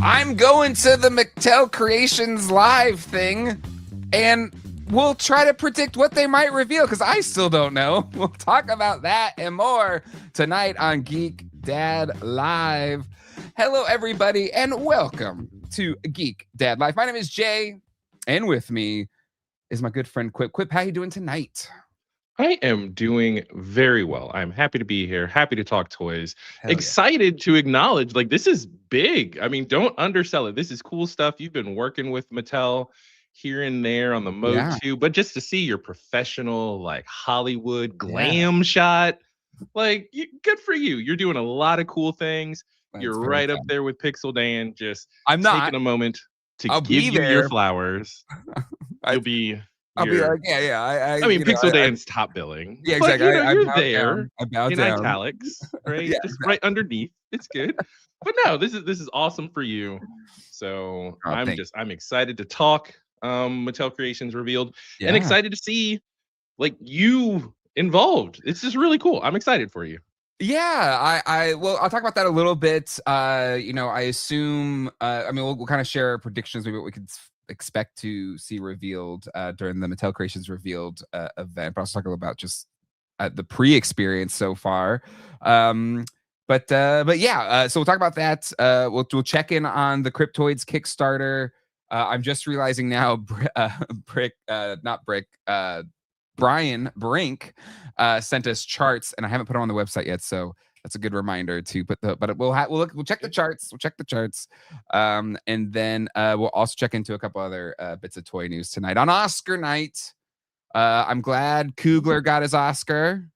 I'm going to the Mattel Creations Live thing, and we'll try to predict what they might reveal, because I still don't know. We'll talk about that and more tonight on Geek Dad Live. Hello, everybody, and welcome to Geek Dad Live. My name is Jay, and with me is my good friend Quip. Quip, how you doing tonight? I am doing very well. I'm happy to be here, happy to talk toys, Hell yeah. excited to acknowledge, like, this is big. I mean, don't undersell it. This is cool stuff. You've been working with Mattel here and there on the mode too, but just to see your professional, like, Hollywood glam shot, like, good for you. You're doing a lot of cool things. You're right up there with Pixel Dan, just taking a moment to give you your flowers. You'll be... I'll be like, yeah. I mean, Pixel Dan's top billing. Yeah, exactly. But, you're there in down. italics, right? Just right underneath. It's good. But no, this is awesome for you. So I'm excited to talk Mattel Creations revealed, and excited to see, like, you involved. It's just really cool. I'm excited for you. Yeah, I'll talk about that a little bit. I assume we'll kind of share our predictions, maybe what we could expect to see revealed during the Mattel Creations Revealed event, but I'll talk a little about just the pre-experience so far. But yeah, so we'll talk about that. We'll check in on the Cryptoids Kickstarter. I'm just realizing now, Brian Brink sent us charts, and I haven't put them on the website yet, so that's a good reminder to put but we'll check the charts. We'll check the charts. And then we'll also check into a couple other bits of toy news tonight on Oscar night. I'm glad Coogler got his Oscar.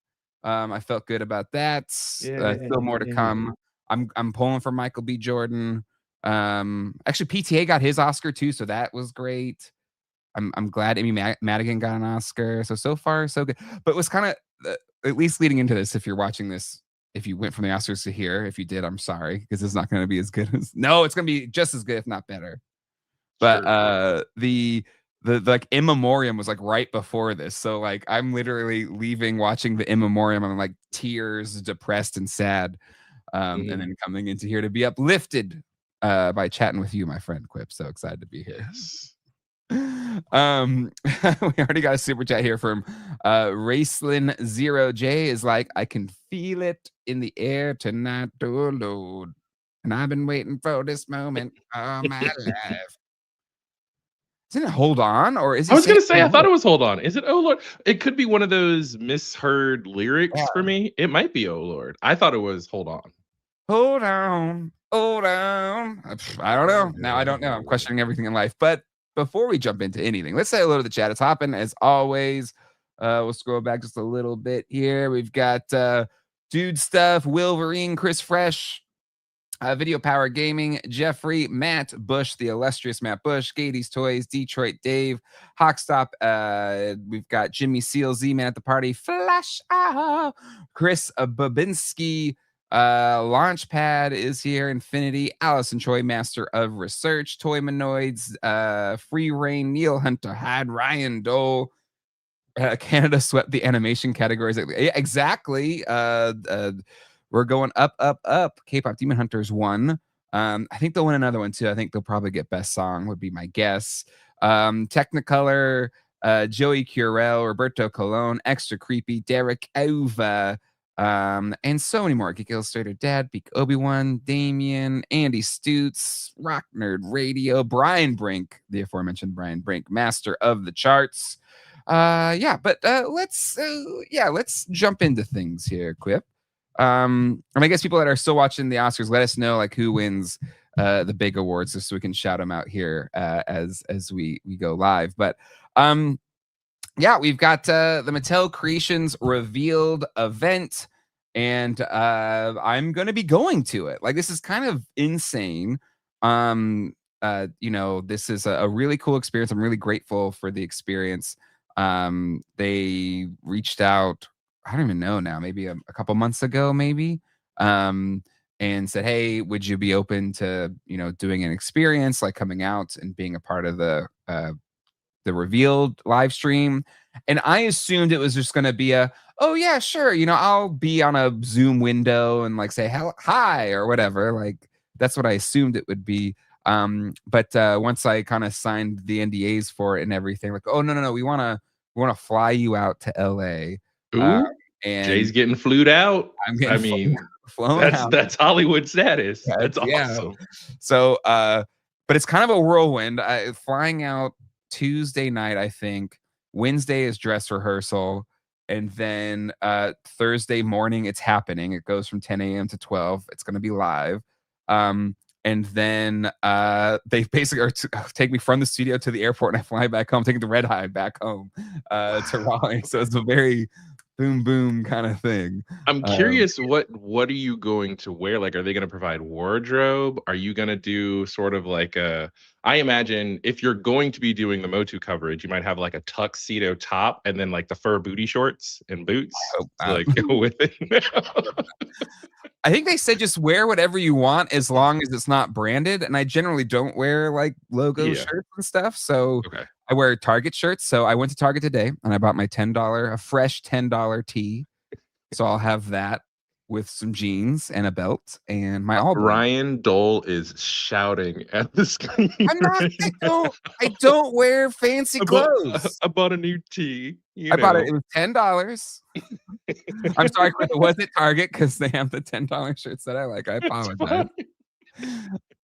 I felt good about that. Still more to come. I'm pulling for Michael B. Jordan. Actually, PTA got his Oscar too, so that was great. I'm glad Amy Madigan got an Oscar. So far, so good. But it was kind of, at least leading into this, if you're watching this, if you went from the Oscars to here, if you did, I'm sorry, because it's not going to be as good as... No, it's going to be just as good, if not better. But the like in memoriam was like right before this, so like I'm literally leaving watching the in memoriam, I'm like tears, depressed and sad, and then coming into here to be uplifted by chatting with you, my friend Quip. So excited to be here. Yes. We already got a super chat here from Racelin0J is like, I can feel it in the air tonight, oh Lord, and I've been waiting for this moment all my life. Isn't it Hold On? Or is it... I was gonna say, I thought it was Hold On. Is it Oh Lord? It could be one of those misheard lyrics for me. It might be Oh Lord. I thought it was Hold On. Hold on, hold on. I don't know. Now I don't know. I'm questioning everything in life. But before we jump into anything, let's say hello to the chat. It's hopping as always. We'll scroll back just a little bit here. We've got Dude Stuff, Wolverine, Chris Fresh, Video Power Gaming, Jeffrey, Matt Bush, the illustrious Matt Bush, Gady's Toys, Detroit Dave, Hawkstop. We've got Jimmy Seal, Z-Man at the Party, Flash, Chris Babinski, Launchpad is here, Infinity, Allison Choi, Master of Research, Toymanoids, Free Reign, Neil Hunter, Hyde, Ryan Dole. Canada swept the animation categories. Yeah, exactly. We're going up. K-pop Demon Hunters won. I think they'll win another one too. I think they'll probably get Best Song, would be my guess. Technicolor, Joey Curel, Roberto Colon, Extra Creepy, Derek Ova, and so many more. Geek Illustrator Dad, Beak Obi-Wan, Damien, Andy Stutz, Rock Nerd Radio, Brian Brink, the aforementioned Brian Brink, Master of the Charts. Let's jump into things here, Quip. And I guess people that are still watching the Oscars, let us know like who wins the big awards, just so we can shout them out here as we go live. But we've got the Mattel Creations Revealed event, and I'm gonna be going to it. Like, this is kind of insane. This is a really cool experience. I'm really grateful for the experience. They reached out, I don't even know now, maybe a couple months ago, maybe, and said, hey, would you be open to, doing an experience, like coming out and being a part of the Revealed live stream? And I assumed it was just going to be oh yeah, sure. I'll be on a Zoom window and like say hi or whatever. Like, that's what I assumed it would be. But once I kind of signed the NDAs for it and everything, like, oh no, we wanna fly you out to LA. Uh, Ooh, Jay's and getting flued out. I'm I getting mean, flown that's out. that's Hollywood status. That's Yeah. awesome. So, but it's kind of a whirlwind. Flying out Tuesday night, I think. Wednesday is dress rehearsal, and then Thursday morning it's happening. It goes from 10 a.m. to 12. It's going to be live. And then they basically take me from the studio to the airport, and I fly back home, taking the red eye back home to Raleigh. So it's a very boom boom kind of thing. I'm curious, what are you going to wear? Like, are they going to provide wardrobe? Are you going to do sort of like a? I imagine if you're going to be doing the Motu coverage, you might have like a tuxedo top and then like the fur booty shorts and boots Oh, to like go with it. I think they said just wear whatever you want as long as it's not branded. And I generally don't wear like logo Yeah. shirts and stuff. So Okay. I wear Target shirts. So I went to Target today and I bought my a fresh $10 tee. So I'll have that with some jeans and a belt and my all black. Ryan Dole is shouting at the screen. I'm not. Right I now. don't wear fancy clothes. I bought a new tee. I bought it. It was $10. I'm sorry, Quip, it wasn't Target because they have the $10 shirts that I like. I apologize.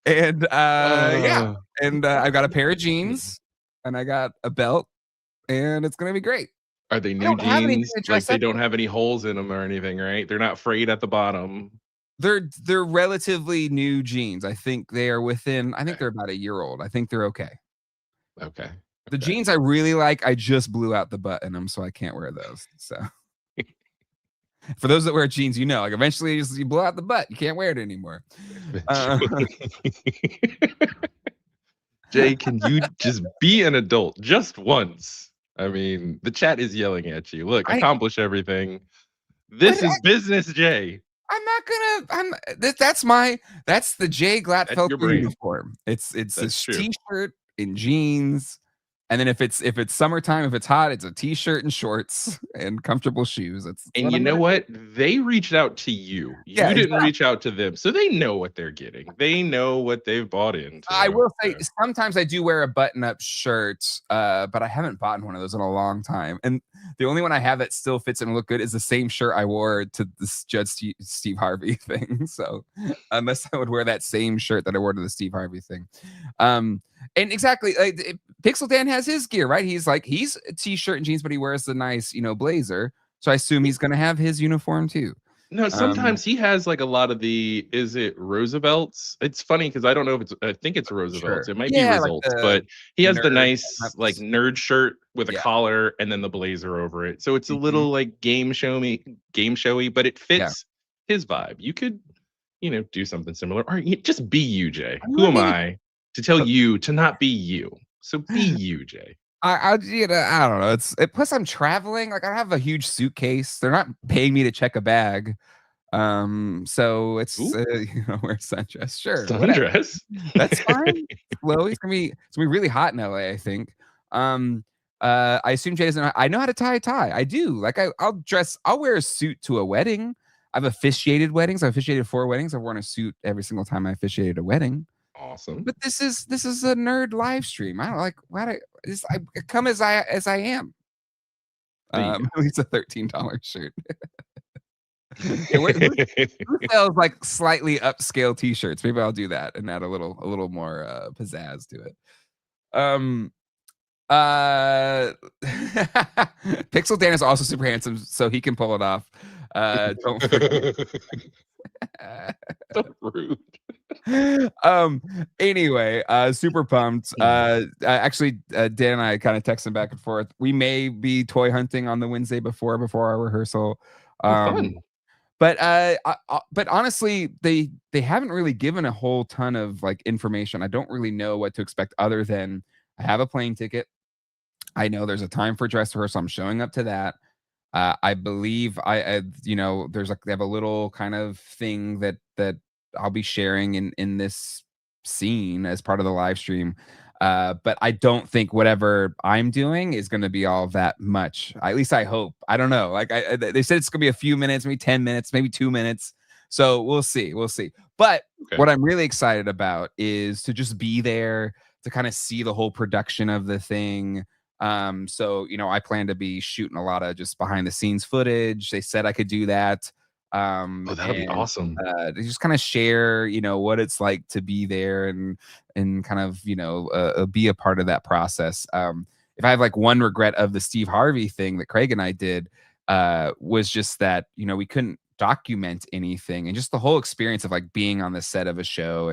And yeah, and I got a pair of jeans, and I got a belt, and it's gonna be great. Are they I new don't have anything jeans? to Like dress they up don't in. have any holes in them or anything, right? They're not frayed at the bottom. They're relatively new jeans. I think they are within. I think Okay. they're about a year old. I think they're okay. Okay. The Okay. jeans I really like, I just blew out the butt in them, so I can't wear those. So for those that wear jeans, you know, like eventually you blow out the butt, you can't wear it anymore. Jay, can you just be an adult just once? I mean, the chat is yelling at you. Look, I accomplish everything. what This is business, Jay. I'm not gonna. That's the Jay That's Glatfelter your brand. uniform. It's a That's true. t-shirt and jeans, and then if it's summertime, if it's hot, it's a t-shirt and shorts and comfortable shoes. That's And what you I'm know gonna. what? They reached out to you. Yeah, You didn't exactly. reach out to them. So they know what they're getting. They know what they've bought I into. will say sometimes I do wear a button-up shirt, but I haven't bought one of those in a long time. And the only one I have that still fits and look good is the same shirt I wore to this Steve Harvey thing. So unless I would wear that same shirt that I wore to the Steve Harvey thing. And exactly, Pixel Dan has his gear, right? He's a t-shirt and jeans, but he wears the nice, blazer. So I assume he's gonna have his uniform too. No, sometimes he has like a lot of the, is it Roosevelts? It's funny because I don't know if I think it's Roosevelts. Sure. It might be Yeah, like Results, the but he has the nerd nice like button-ups. nerd shirt with a Yeah. collar and then the blazer over it. So it's a Mhm. little like game showy, but it Yeah. fits his vibe. You could, do something similar. Or just be you, Jay. I'm Who am looking I to tell you to not be you? So be you, Jay. I don't know. Plus I'm traveling. Like I have a huge suitcase. They're not paying me to check a bag. So it's Ooh, wear sundress. Sure, whatever. sundress. That's fine. Chloe, it's gonna be really hot in LA, I think. I assume Jay doesn't know. I know how to tie a tie. I do. Like I'll wear a suit to a wedding. I've officiated weddings. I've officiated 4 weddings. I've worn a suit every single time I officiated a wedding. Awesome. But this is a nerd live stream. I don't like what I come as I am. There you At least a $13 shirt. Yeah, who sells like slightly upscale t-shirts? Maybe I'll do that and add a little more pizzazz to it. Uh Pixel Dan is also super handsome, so he can pull it off. Don't forget. So rude. Anyway, super pumped. Actually, Dan and I kind of texting back and forth. We may be toy hunting on the Wednesday before our rehearsal. Oh, Um, fun. but honestly, they haven't really given a whole ton of like information. I don't really know what to expect other than I have a plane ticket. I know there's a time for dress rehearsal. I'm showing up to that. I believe they have a little kind of thing that I'll be sharing in this scene as part of the live stream. But I don't think whatever I'm doing is going to be all that much. At least I hope. I don't know. Like they said, it's going to be a few minutes, maybe 10 minutes, maybe 2 minutes. So we'll see. But Okay. what I'm really excited about is to just be there to kind of see the whole production of the thing. So I plan to be shooting a lot of just behind the scenes footage. They said I could do that. Oh, that'll be And awesome. to just kind of share, what it's like to be there and kind of, be a part of that process. If I have like one regret of the Steve Harvey thing that Craig and I did, was just that, we couldn't document anything, and just the whole experience of like being on the set of a show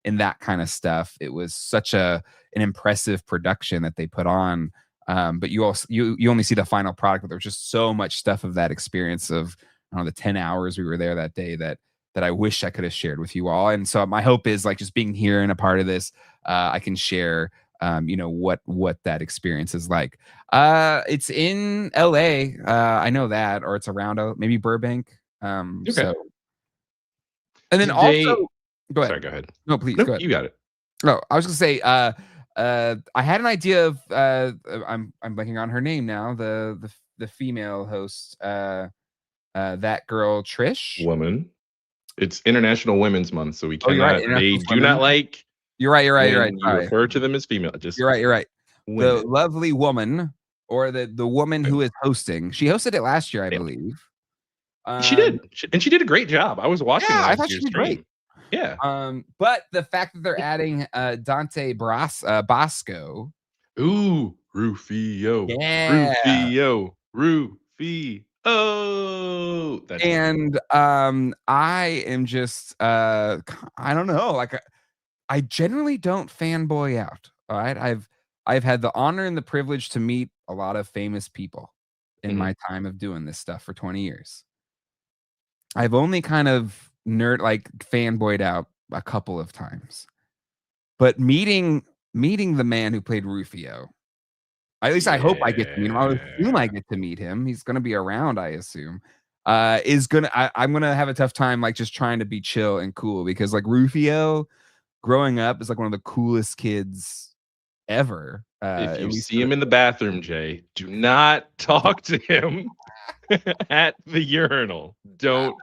and that kind of stuff. It was such an impressive production that they put on. But you also you only see the final product, but there's just so much stuff of that experience of, I don't know, the 10 hours we were there that day that I wish I could have shared with you all. And so my hope is like just being here and a part of this, I can share what that experience is like. It's in LA. I know that, or it's around maybe Burbank. Okay. So, and then Did also they? go ahead. Sorry, go ahead. No, please Nope, go ahead. you got it. Oh, I was gonna say, I had an idea of I'm blanking on her name now. The female host, that girl Trish. Woman. It's International Women's Month, so we Oh, you're right. cannot. They International do not Women. like You're right. You're right. You're right. when you Sorry. refer to them as female. Just You're right. You're right. The women. lovely woman, or the woman Okay. who is hosting. She hosted it last year, I Yeah, believe. she did, and she did a great job. I was watching Yeah, I last thought she year's did great. stream. Yeah. But the fact that they're adding Dante Bosco. Ooh, Rufio, Yeah. Rufio, Rufio. Oh, that's gonna be And I am just I don't know, like I generally don't fanboy out. All right. I've had the honor and the privilege to meet a lot of famous people in Mhm. my time of doing this stuff for 20 years. I've only kind of fanboyed out a couple of times. But meeting the man who played Rufio, at least I hope I get to meet him. I assume I Yeah. get to meet him. He's gonna be around, I assume. I'm gonna have a tough time like just trying to be chill and cool, because like Rufio growing up is like one of the coolest kids ever. If At you least see him in the bathroom, Jay, do not talk to him at the urinal. Don't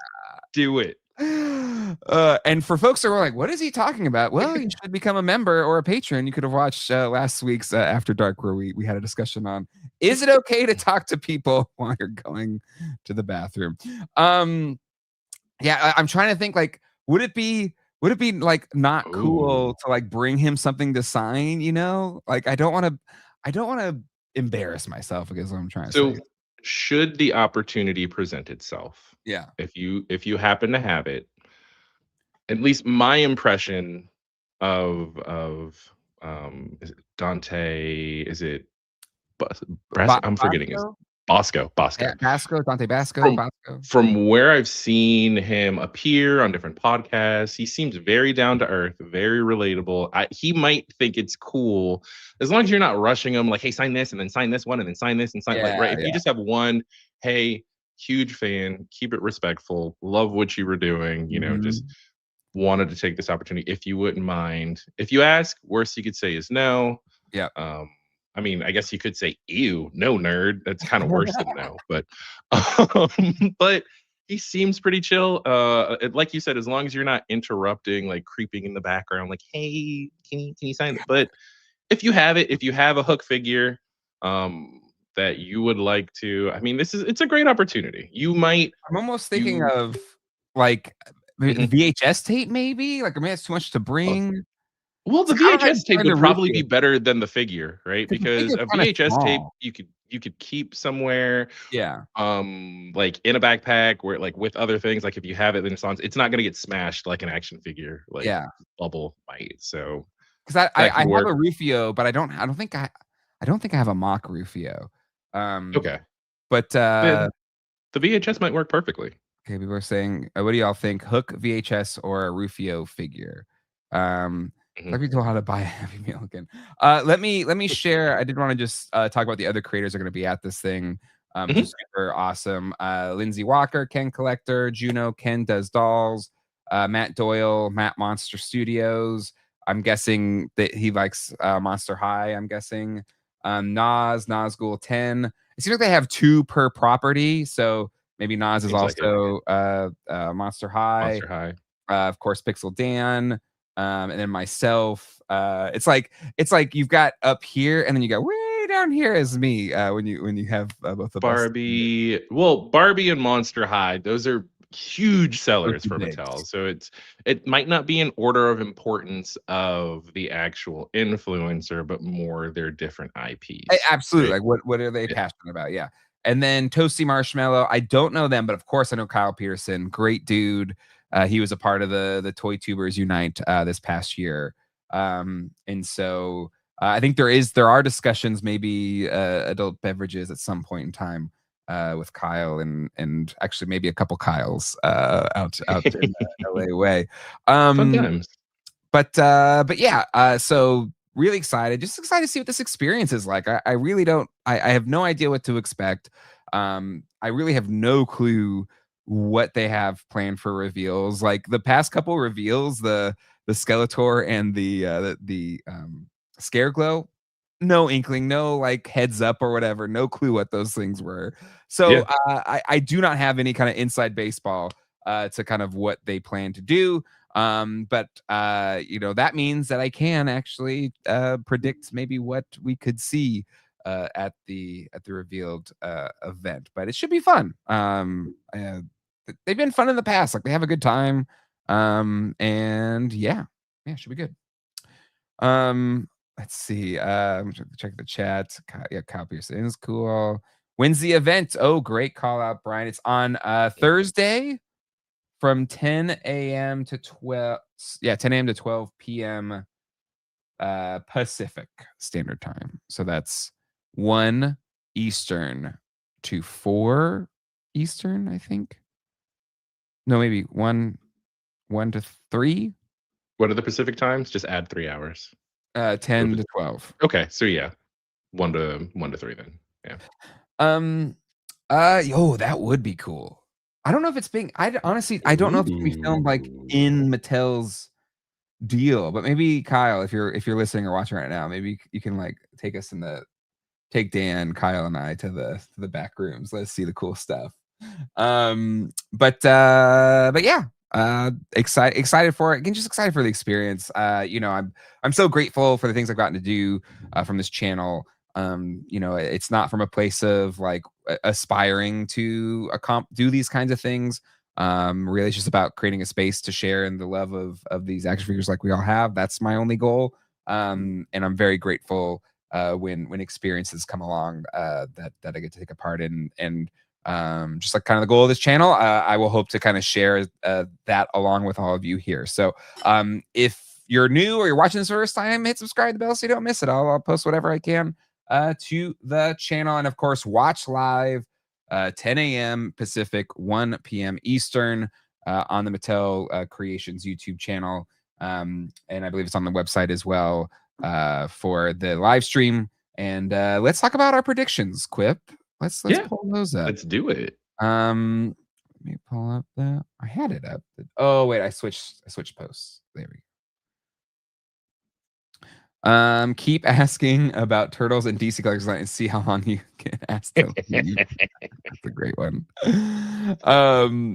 do it. And for folks that were like, "What is he talking about?" Well, you should become a member or a patron. You could have watched last week's After Dark, where we had a discussion on, is it okay to talk to people while you're going to the bathroom? Yeah, I'm trying to think like, would it be like not Oh. cool to like bring him something to sign? Like I don't want to embarrass myself, I guess what I'm trying to say. So, should the opportunity present itself, Yeah. if you happen to have it, at least my impression of is it Dante? Is it I'm forgetting his Bosco? Bosco. Yeah, Bosco. Basco, Dante Basco, From Bosco. from where I've seen him appear on different podcasts, he seems very down to earth, very relatable. He might think it's cool as long as you're not rushing him, like, "Hey, sign this, and then sign this one, and then sign this, and sign," like, Yeah, right? If you yeah. just have one, "Hey, huge fan, keep it respectful, love what you were doing, just Mhm. wanted to take this opportunity. If you wouldn't mind." If you ask, worst you could say is no. Yep. Um, I mean, I guess you could say, "Ew, no, nerd." That's kind of worse than no, but he seems pretty chill. Like you said, as long as you're not interrupting, like creeping in the background, like, "Hey, can you sign it?" But if you have a hook figure, that you would like to, I mean, it's a great opportunity. You might I'm almost thinking you of, like, Mhm. VHS tape maybe? Like, I mean, it's too much to bring. Well, the So I don't know how you VHS tape find a would probably be Rufio, better than the figure, right? 'cause the Because figure's a kinda VHS tape small. you could keep somewhere, Yeah, like in a backpack where like with other things, like if you have it in it's not gonna get smashed like an action figure, like yeah. bubble might. So 'Cause I that could have work. a Rufio, but I don't think I have a mock Rufio. Um, Okay. but, Then the VHS might work perfectly. okay, people are saying, what do y'all think? Hook VHS or a Rufio figure? Mhm. Let me know how to buy a Happy Meal again. Let me share. I did want to just talk about the other creators that are going to be at this thing, which Mhm. is super awesome. Lindsay Walker, Ken Collector, Juno, Ken Does Dolls, Matt Doyle, Matt Monster Studios. I'm guessing that he likes Monster High. I'm guessing Nazgul 10. It seems like they have two per property, so Maybe Nas is Seems like it. also Monster High. Monster High. Of course, Pixel Dan, and then myself. It's like you've got up here, and then you got way down here is me. When you have both of us. Barbie and Monster High, those are huge Those sellers two for bigs. Mattel. So it might not be in order of importance of the actual influencer, but more their different IPs, Absolutely. right? Like, what are they Yeah. passionate about? Yeah. And then Toasty Marshmallow. I don't know them, but of course I know Kyle Peterson. Great dude. He was a part of the Toy Tubers Unite this past year. And so I think there are discussions, maybe adult beverages at some point in time with Kyle and actually maybe a couple Kyles out in LA way. Fun Um, times. but yeah, so really excited, just excited to see what this experience is like. I really don't, I have no idea what to expect. I really have no clue what they have planned for reveals. Like the past couple reveals, the Skeletor and the Scareglow, no inkling, no like heads up or whatever, no clue what those things were. So Yeah. I do not have any kind of inside baseball to kind of what they plan to do. But that means that I can actually predict maybe what we could see at the revealed event. But it should be fun. They've been fun in the past. Like they have a good time. And yeah, it should be good. Let's see. Check the chat. Yeah, Kyle Pearson is cool. When's the event? Oh, great call out, Brian. It's on Thursday from 10 a.m. to 12. Yeah, 10 a.m. to 12 p.m. Pacific Standard Time. So that's 1 Eastern to 4 Eastern, I think. No, maybe 1 to 3. What are the Pacific times? Just add 3 hours. 10 to 12. Okay, so yeah, 1 to 3 then. Yeah. That would be cool. I don't know if it's being. Honestly, I don't know if it's gonna be filmed like in Mattel's deal, but maybe Kyle, if you're listening or watching right now, maybe you can like take Dan, Kyle, and I to the back rooms. Let's see the cool stuff. But yeah, excited for it. Again, just excited for the experience. I'm so grateful for the things I've gotten to do from this channel. It's not from a place of like aspiring to do these kinds of things. Really, it's just about creating a space to share in the love of these action figures like we all have. That's my only goal. And I'm very grateful when experiences come along that I get to take a part in. And just like kind of the goal of this channel, I will hope to kind of share that along with all of you here. So if you're new or you're watching this first time, hit subscribe to the bell so you don't miss it. I'll post whatever I can to the channel. And of course, watch live 10 a.m. Pacific, 1 p.m. Eastern on the Mattel Creations YouTube channel. And I believe it's on the website as well for the live stream. And let's talk about our predictions, Quip. Let's pull those up. Let's do it. Let me pull up that. I had it up. Oh wait, I switched posts. There we go. Keep asking about Turtles and DC Collectors Night and see how long you can ask them. That's a great one.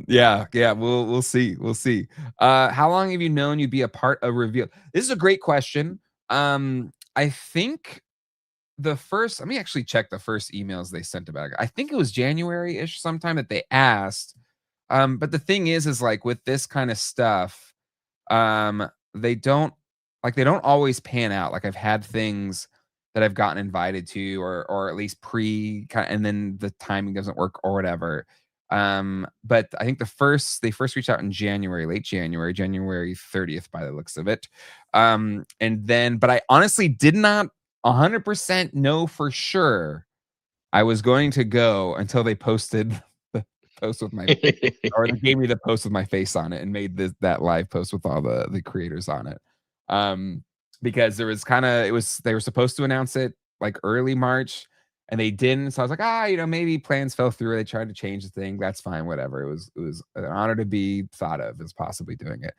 Yeah, we'll see. We'll see. How long have you known you'd be a part of reveal? This is a great question. I think let me actually check the first emails they sent about it. I think it was January-ish sometime that they asked. But the thing is like with this kind of stuff, they don't always pan out. Like I've had things that I've gotten invited to or at least and then the timing doesn't work or whatever. But I think they first reached out in January, late January, January 30th by the looks of it. But I honestly did not 100% know for sure I was going to go until they posted the post with my or they gave me the post with my face on it and made that live post with all the creators on it. Because there was they were supposed to announce it like early March and they didn't. So I was like, maybe plans fell through. They tried to change the thing. That's fine. Whatever. It was an honor to be thought of as possibly doing it.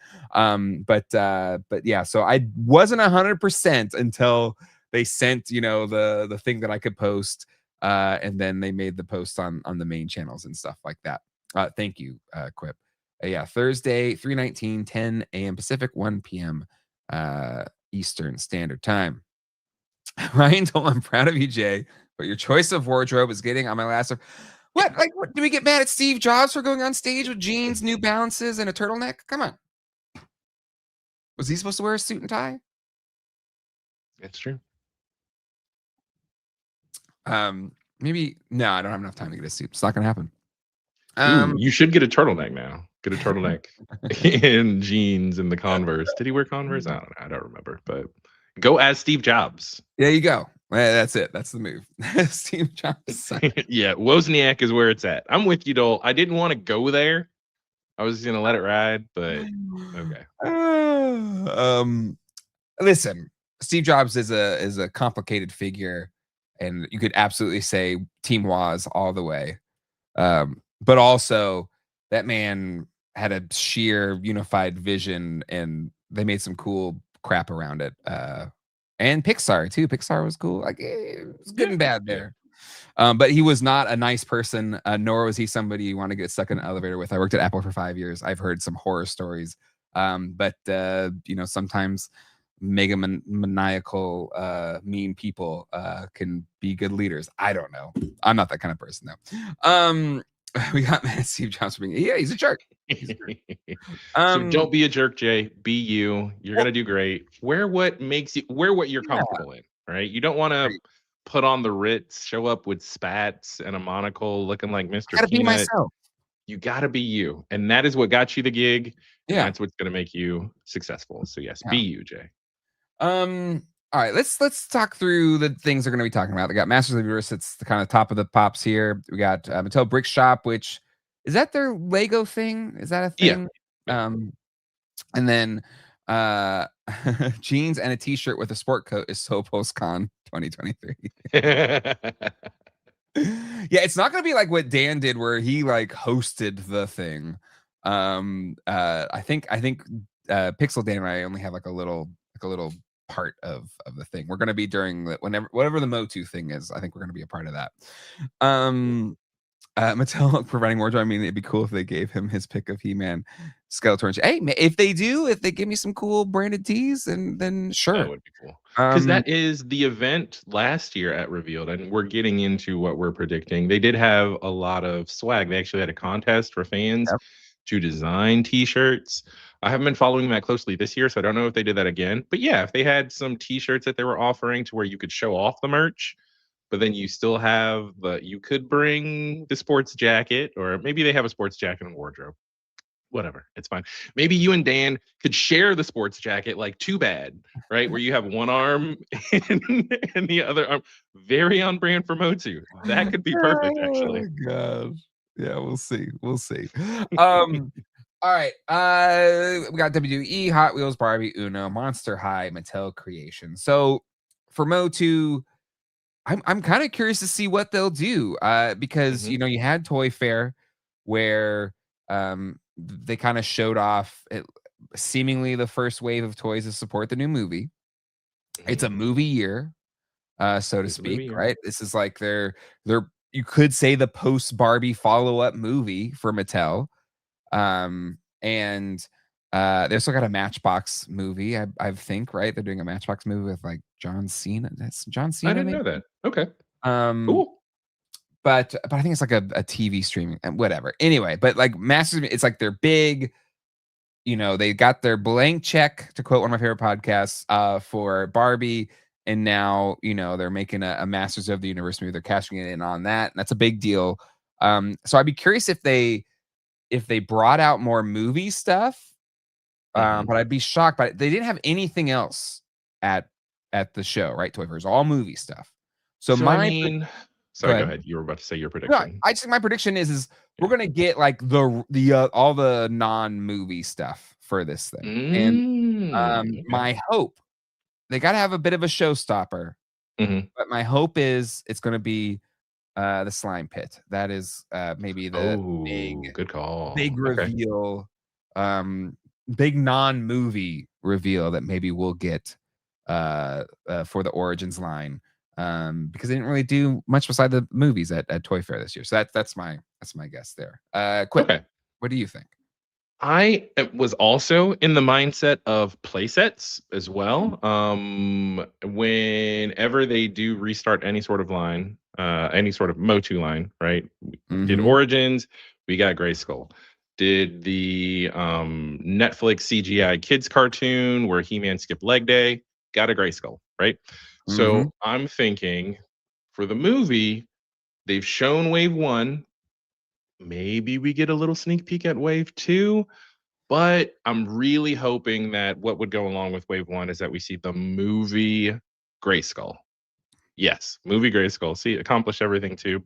But yeah, so I wasn't 100% until they sent, the thing that I could post. And then they made the posts on the main channels and stuff like that. Thank you, Quip. Yeah, Thursday, 3/19, 10 a.m. Pacific, 1 p.m. Eastern Standard Time. Ryan told I'm proud of you, Jay, but your choice of wardrobe is getting on my last. What? Like, what? Do we get mad at Steve Jobs for going on stage with jeans, New Balances, and a turtleneck? Come on. Was he supposed to wear a suit and tie? That's true. Maybe no. I don't have enough time to get a suit. It's not gonna happen. Ooh, you should get a turtleneck now. Get a turtleneck and jeans and the Converse. Did he wear Converse? I don't know. I don't remember. But go as Steve Jobs. There you go. That's it. That's the move. Steve Jobs. Yeah, Wozniak is where it's at. I'm with you, Dole. I didn't want to go there. I was just gonna let it ride, but okay. Listen, Steve Jobs is a complicated figure, and you could absolutely say Team Woz all the way. But also that man had a sheer unified vision, and they made some cool crap around it. And Pixar too. Pixar was cool. Like it was good and bad there. But he was not a nice person, nor was he somebody you want to get stuck in an elevator with. I worked at Apple for 5 years. I've heard some horror stories. But sometimes mega maniacal, mean people can be good leaders. I don't know. I'm not that kind of person though. We got mad at Steve Jobs for being, yeah, he's a jerk. So don't be a jerk, Jay. Be you. You're gonna do great. Wear what you're comfortable in, right? You don't want to put on the Ritz, show up with spats and a monocle looking like Mr. Gotta be Peanut. myself. You gotta be you. And that is what got you the gig. And Yeah. that's what's gonna make you successful. So yes, be you, Jay. All right, let's talk through the things we're going to be talking about. They got Masters of the Universe. It's the kind of top of the pops here. We got Mattel Brick Shop, which is that their Lego thing? Is that a thing? Yeah. And then jeans and a T-shirt with a sport coat is so postcon 2023. Yeah, it's not going to be like what Dan did, where he like hosted the thing. I think Pixel Dan and I only have like a little part of the thing. We're going to be during whatever the Motu thing is. I think we're going to be a part of that. Mattel providing wardrobe. I mean, it'd be cool if they gave him his pick of He-Man, Skeletor. Hey, if they give me some cool branded tees, and then sure, that would be cool. Because that is the event last year at Revealed, and we're getting into what we're predicting. They did have a lot of swag. They actually had a contest for fans to design T-shirts. I haven't been following that closely this year, so I don't know if they did that again. But yeah, if they had some T-shirts that they were offering to where you could show off the merch, but then you still have you could bring the sports jacket, or maybe they have a sports jacket and wardrobe. Whatever, it's fine. Maybe you and Dan could share the sports jacket, like Too Bad, right? Where you have one arm and the other arm. Very on brand for Motu. That could be perfect, actually. Oh my gosh. Yeah, we'll see. All right. We got WWE, Hot Wheels, Barbie, Uno, Monster High, Mattel Creation. So for Motu, I'm kind of curious to see what they'll do. Because you had Toy Fair where they kind of showed off seemingly the first wave of toys to support the new movie. It's a movie year, so to speak, right? This is like their you could say the post Barbie follow-up movie for Mattel. And they also got a Matchbox movie, I think, right? They're doing a Matchbox movie with like John Cena. That's John Cena. I didn't know that. Okay. Cool. But I think it's like a TV streaming and whatever. Anyway, but like Masters, it's like they're big. They got their blank check, to quote one of my favorite podcasts, for Barbie, and now they're making a Masters of the Universe movie. They're cashing it in on that, and that's a big deal. So I'd be curious if they brought out more movie stuff, but I'd be shocked by it. They didn't have anything else at the show, right? Toy Fair is all movie stuff. So sorry, go ahead. You were about to say your prediction. No, I just think my prediction is we're gonna get like the all the non-movie stuff for this thing. And my hope, they gotta have a bit of a showstopper. But my hope is it's gonna be the slime pit. That is maybe the good call. Big reveal, big non-movie reveal that maybe we'll get for the Origins line. Because they didn't really do much beside the movies at Toy Fair this year. So that's my That's my guess there. Quip, Okay. what do you think? I was also in the mindset of playsets as well. Whenever they do restart any sort of line, any sort of Motu line, right? Did Mhm. Origins, we got Grayskull. Did the Netflix CGI kids cartoon where He-Man skipped leg day, got a Grayskull, right? Mhm. So I'm thinking for the movie, they've shown Wave 1. Maybe we get a little sneak peek at Wave 2. But I'm really hoping that what would go along with Wave 1 is that we see the movie Grayskull. Yes, movie Grayskull. See, accomplish everything too,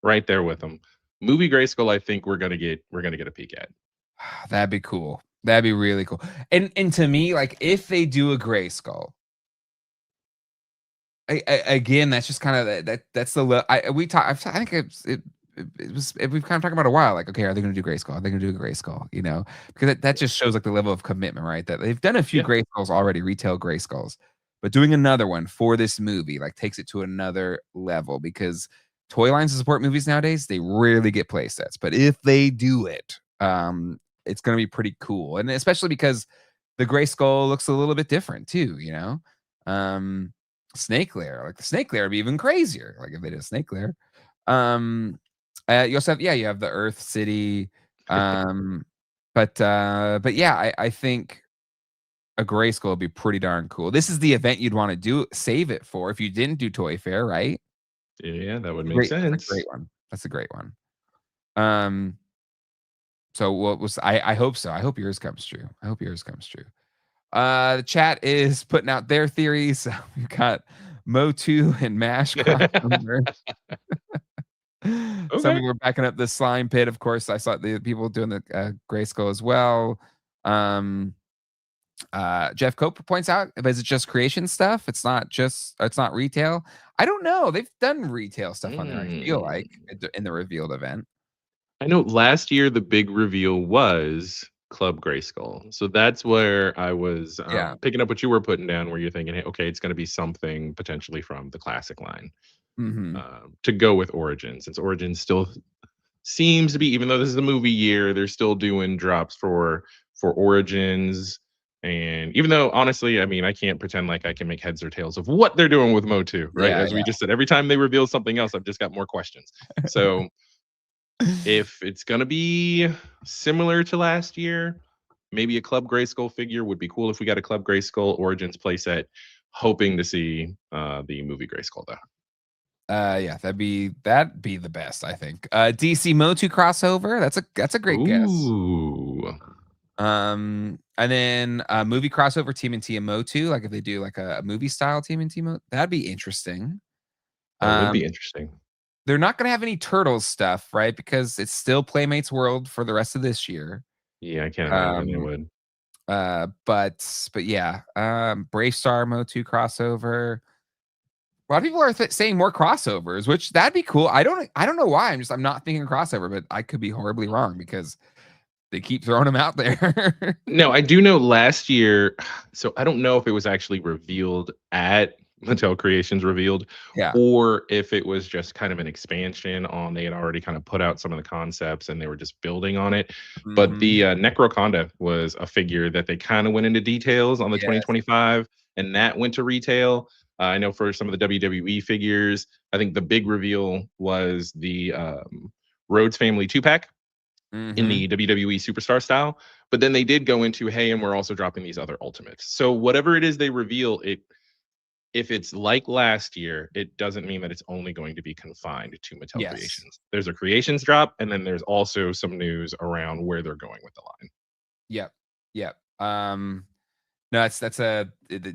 right there with them. Movie Grayskull, I think we're gonna get a peek at. That'd be cool. That'd be really cool. And to me, like if they do a Grayskull, again, that's just kind of that's the we talk. I think we've kind of talked about it a while. Like, okay, are they going to do Grayskull? Are they going to do a Grayskull? You know, because that just shows like the level of commitment, right? That they've done a few Yeah. Grayskulls already, retail Grayskulls, but doing another one for this movie like takes it to another level because toy lines to support movies nowadays they rarely get play sets, but if they do it, it's going to be pretty cool, and especially because the Grayskull looks a little bit different too. You know, um, Snake Lair. Like the Snake Lair would be even crazier. Like if they did a Snake Lair. Um, you also have you have the Earth City. Um, but yeah, I think a Grayskull would be pretty darn cool. This is the event you'd want to do save it for if you didn't do Toy Fair, right? Yeah, that would make That's a sense. great one. That's a great one. Um, so what was I hope so. I hope yours comes true. I hope yours comes true. The chat is putting out their theories. We've got Motu and Mash crossover. Some Okay. people are backing up the slime pit. Of course, I saw the people doing the Grayskull as well. Um, Jeff Cope points out, is it just creation stuff? It's not retail. I don't know. They've done retail stuff on there. I feel like Mm. in the revealed event. I know last year the big reveal was Club Grayskull. So that's where I was Yeah. picking up what you were putting down, where you're thinking, hey, okay, it's going to be something potentially from the classic line. Hmm. To go with Origins, since Origins still seems to be, even though this is a movie year, they're still doing drops for Origins. And even though honestly, I mean, I can't pretend like I can make heads or tails of what they're doing with Motu, right? Yeah, As we just said, every time they reveal something else, I've just got more questions. So yeah. if it's gonna be similar to last year, maybe a Club Grayskull figure would be cool if we got a Club Grayskull Origins playset. Hoping to see the movie Grayskull though. Yeah, that'd be the best, I think. DC Motu crossover. That's a great guess. Ooh, And then movie crossover TMNT and Motu, like if they do like a movie style TMNT Motu, that'd be interesting. that would be Um, interesting. they're not gonna have any Turtles stuff, right? Because it's still Playmates World for the rest of this year. Yeah, I can't imagine it Um, would. but yeah, Brave Star Motu crossover. A lot of people are saying more crossovers, which that'd be cool. I don't know why. I'm not thinking crossover, but I could be horribly wrong because they keep throwing them out there. No, I do know last year, so I don't know if it was actually revealed at Mattel Creations revealed, Yeah. or if it was just kind of an expansion on they had already kind of put out some of the concepts and they were just building on it. But Mhm. the Necroconda was a figure that they kind of went into details on the Yes. 2025, and that went to retail. I know for some of the WWE figures, I think the big reveal was the Rhodes Family 2-pack in Mhm. the WWE Superstar style. But then they did go into, hey, and we're also dropping these other ultimates. So whatever it is they reveal, it if it's like last year, it doesn't mean that it's only going to be confined to Mattel Yes. Creations. There's a Creations drop, and then there's also some news around where they're going with the line. Yep. Yep. No, that's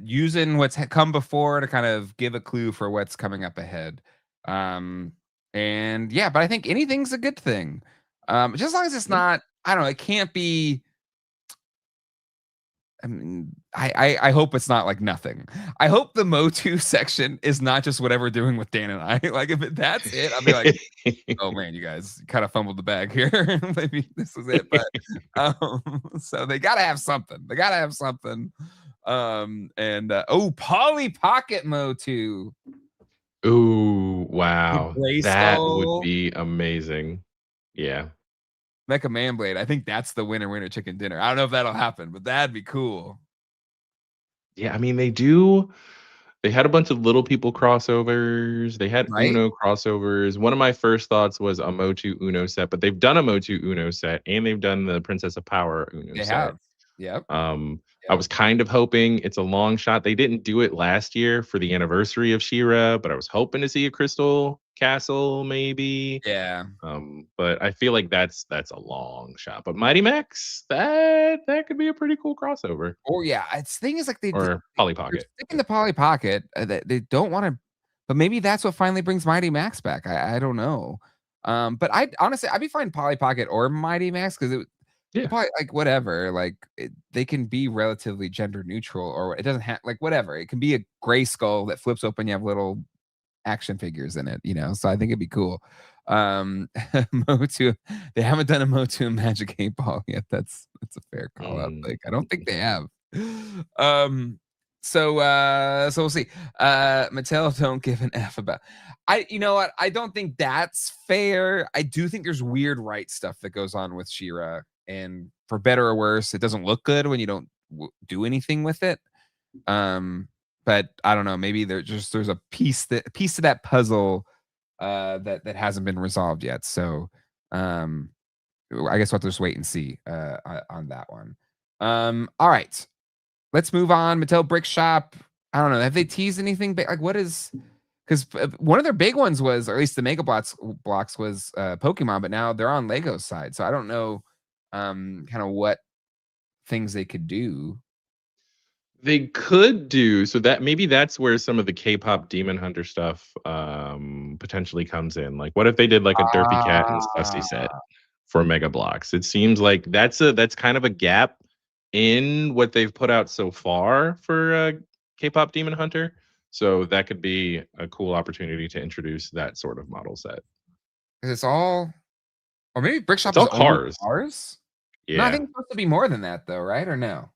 using what's come before to kind of give a clue for what's coming up ahead. Um, and yeah, but I think anything's a good thing. Just as long as it's Yeah. not, I don't know, it can't be. I mean, I hope it's not like nothing. I hope the Motu section is not just whatever we're doing with Dan and I. Like that's it, I'll be like, oh man, you guys kind of fumbled the bag here. Maybe this was it, but so they gotta have something. They gotta have something. And oh, Polly Pocket Motu Ooh, with wow. Gray That would Skull. be amazing. Yeah. Mecha Man Blade. I think that's the winner chicken dinner. I don't know if that'll happen, but that'd be cool. Yeah, I mean, they had a bunch of Little People crossovers, they had Right? Uno crossovers. One of my first thoughts was a Motu Uno set, but they've done a Motu Uno set, and they've done the Princess of Power Uno They set. have. Yep. I Yep. was kind of hoping it's a long shot. They didn't do it last year for the anniversary of She-Ra, but I was hoping to see a Crystal Castle maybe. Yeah. But I feel like that's a long shot. But Mighty Max, that could be a pretty cool crossover. Or yeah, it's thing is like Or Polly they're Pocket. sticking to Polly Pocket. They don't want to, but maybe that's what finally brings Mighty Max back. I don't know. But I honestly I'd be fine Polly Pocket or Mighty Max because they're Yeah. probably like whatever. Like they can be relatively gender neutral, or it doesn't have like whatever. It can be a gray skull that flips open. You have little action figures in it, you know. So I think it'd be cool. Motu, they haven't done a Motu and Magic 8 Ball yet. That's a fair call out. Mm. Like I don't think they have. So we'll see. Mattel don't give an F about. You know what? I don't think that's fair. I do think there's weird right stuff that goes on with She-Ra, and for better or worse, it doesn't look good when you don't do anything with it. But I don't know, maybe there's a piece to that puzzle that hasn't been resolved yet. So I guess we'll have to just wait and see on that one. All right. Let's move on. Mattel Brick Shop. I don't know. Have they teased anything big? Like what is because one of their big ones was, or at least the Mega blocks was Pokemon, but now they're on Lego's side. So I don't know kind of what things they could do. They could do so that maybe that's where some of the K-pop Demon Hunter stuff potentially comes in. Like, what if they did like a Derpy Cat and Sussy set Ah, for Mega Blocks? It seems like that's kind of a gap in what they've put out so far for K-pop Demon Hunter. So that could be a cool opportunity to introduce that sort of model set. it's all, or maybe Brick It's Shop is all only cars. cars. No, I Yeah. think it's supposed to be more than that, though, right? Or no?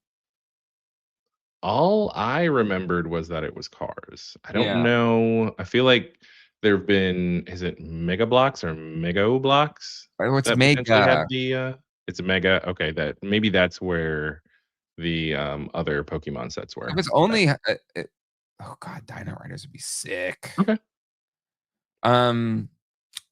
All I remembered was that it was cars. I don't Yeah. know. I feel like there have been, is it Mega Blocks or Mego Blocks Oh, it's that potentially Mega. have the it's a Mega. Okay, that maybe that's where the other Pokemon sets were. If it's Okay. only, oh god, Dino Riders would be sick. Okay. Um.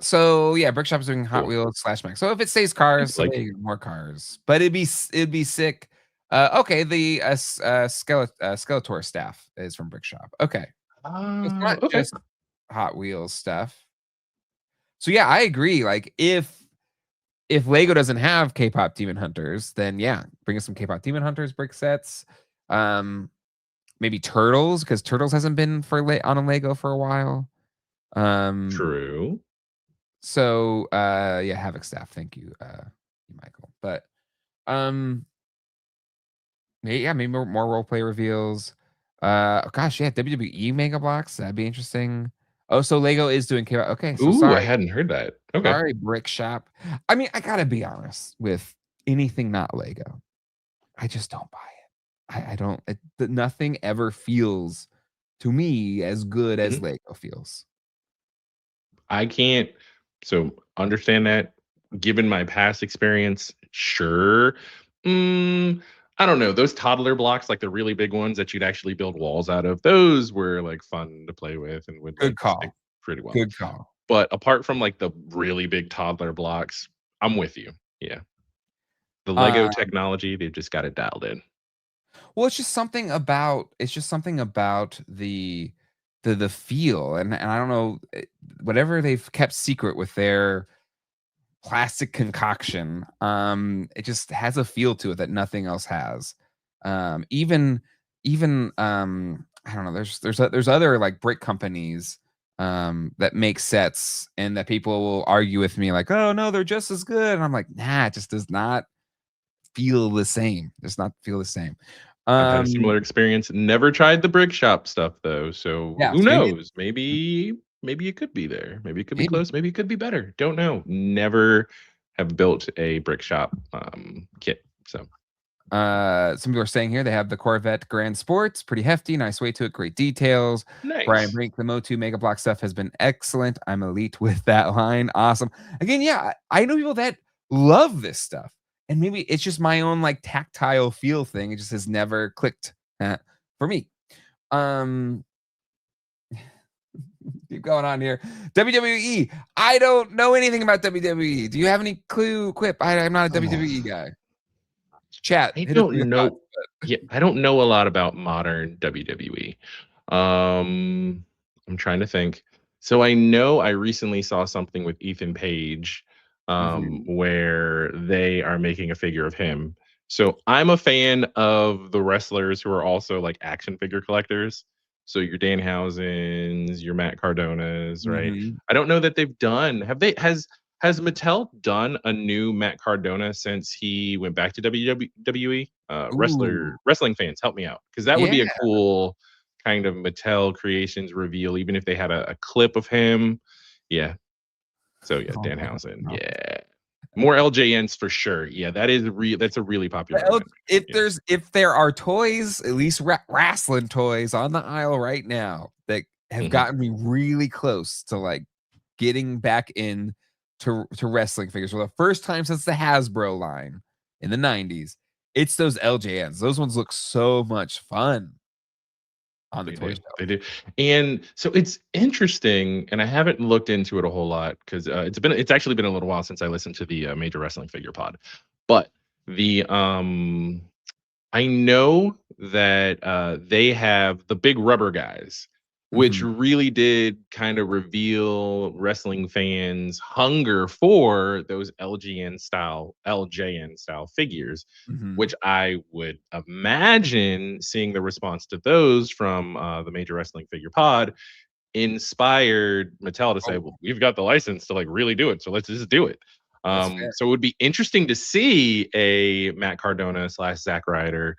So yeah, Brick Shop's doing Hot Cool. Wheels slash Max. So if it stays cars, so Like, there you go, more cars. But it'd be sick. Okay, the Skeletor staff is from Brick Shop. Okay, so it's not okay. just Hot Wheels stuff. So yeah, I agree. Like if Lego doesn't have K-pop Demon Hunters, then yeah, bring us some K-pop Demon Hunters brick sets. Um, maybe Turtles because Turtles hasn't been on a Lego for a while. Um, True. so yeah, Havoc staff. Thank you, Michael. But um, maybe more role play reveals. Gosh, yeah, WWE Mega Blocks. That'd be interesting. Oh, so Lego is doing K-pop. Okay, so Ooh, I sorry. hadn't heard that. Okay. Sorry, Brick Shop. I mean, I gotta be honest with anything not Lego. I just don't buy it. I don't. Nothing ever feels to me as good as Mhm. Lego feels. I can't so understand that. Given my past experience, sure. Mm, I don't know. Those toddler blocks, like the really big ones that you'd actually build walls out of, those were like fun to play with and would Good like stick call. pretty well. Good call. But apart from like the really big toddler blocks, I'm with you. Yeah. The Lego Uh, technology, they've just got it dialed in. well, it's just something about the feel, and I don't know whatever they've kept secret with their plastic concoction. It just has a feel to it that nothing else has. Even I don't know. There's other like brick companies that make sets, and that people will argue with me like, oh no, they're just as good. And I'm like, nah, it just does not feel the same. Does not feel the same. I've had a Um, similar experience. Never tried the brick shop stuff though. So yeah, who so knows? Maybe it could be there. Maybe it could be maybe close. Maybe it could be better. Don't know. Never have built a brick shop kit. So Some people are saying here they have the Corvette Grand Sports, pretty hefty, nice weight to it, great details. Brian Nice. Brink, the Motu Mega Block stuff has been excellent. I'm elite with that line. Awesome. Again, yeah, I know people that love this stuff. And maybe it's just my own like tactile feel thing. It just has never clicked for me. Keep going on here. WWE. I don't know anything about WWE. Do you have any clue, Quip? I'm not a WWE guy. Chat. I Hit us in don't your know. thoughts. Yeah, I don't know a lot about modern WWE. I'm trying to think. So I know I recently saw something with Ethan Page, Mhm. where they are making a figure of him. So I'm a fan of the wrestlers who are also like action figure collectors. So your Danhausen's, your Matt Cardonas, right? Mhm. I don't know that they've done. Have they? Has Mattel done a new Matt Cardona since he went back to WWE? Ooh. Wrestling fans, help me out, because that would Yeah. be a cool kind of Mattel Creations reveal, even if they had a clip of him. Yeah. So yeah, Oh, I don't Danhausen. know. Yeah. More LJNs for sure. Yeah, that's a really popular Well, line. if Yeah. there are toys, at least wrestling toys on the aisle right now that have Mhm. gotten me really close to like getting back in to wrestling figures for the first time since the Hasbro line in the 90s. It's those LJNs. Those ones look so much fun on the They toy do, shelf. they do. And so it's interesting, and I haven't looked into it a whole lot because it's actually been a little while since I listened to the Major Wrestling Figure Pod. But the I know that they have the big rubber guys, which Mhm. really did kind of reveal wrestling fans' hunger for those LJN style figures, Mhm. which I would imagine seeing the response to those from the Major Wrestling Figure Pod inspired Mattel to say, Oh, "Well, we've got the license to like really do it, so let's just do it." that's fair. So it would be interesting to see a Matt Cardona slash Zack Ryder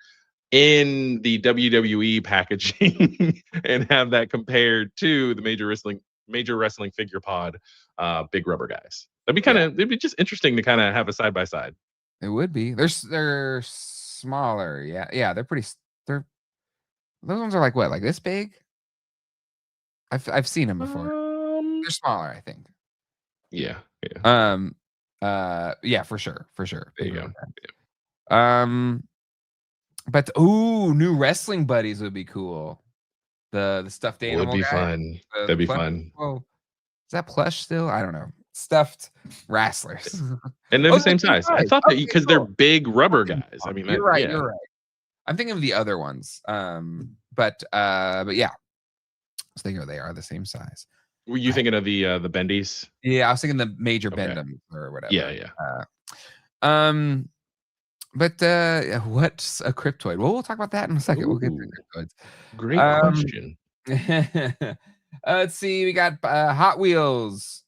in the WWE packaging and have that compared to the Major Wrestling Figure Pod big rubber guys. Yeah, It'd be just interesting to kind of have a side by side. it would be. They're smaller. Yeah. Yeah, they're pretty they're those ones are like what? Like this big? I've seen them before. Um They're smaller, I think. yeah, yeah. Um, yeah, for sure. There Big you rubber go. guy. But ooh, new wrestling buddies would be cool. The stuffed Would animal be guy, fun. the That'd be plush. fun. Oh, is that plush still? I don't know. Stuffed wrestlers. And they're Oh, the they're same the same size. I size. thought that Okay, because they're cool. big I'm rubber thinking guys. I wrong. mean that You're right. yeah. You're right. I'm thinking of the other ones. But yeah. So they are the same size. Were you I thinking of the bendies? Yeah, I was thinking the major Okay. Bendham or Yeah, whatever. yeah. Um, but what's a cryptoid? Well, we'll talk about that in a second. We'll get Ooh, to cryptoids. great Um, question. let's see. We got Hot Wheels.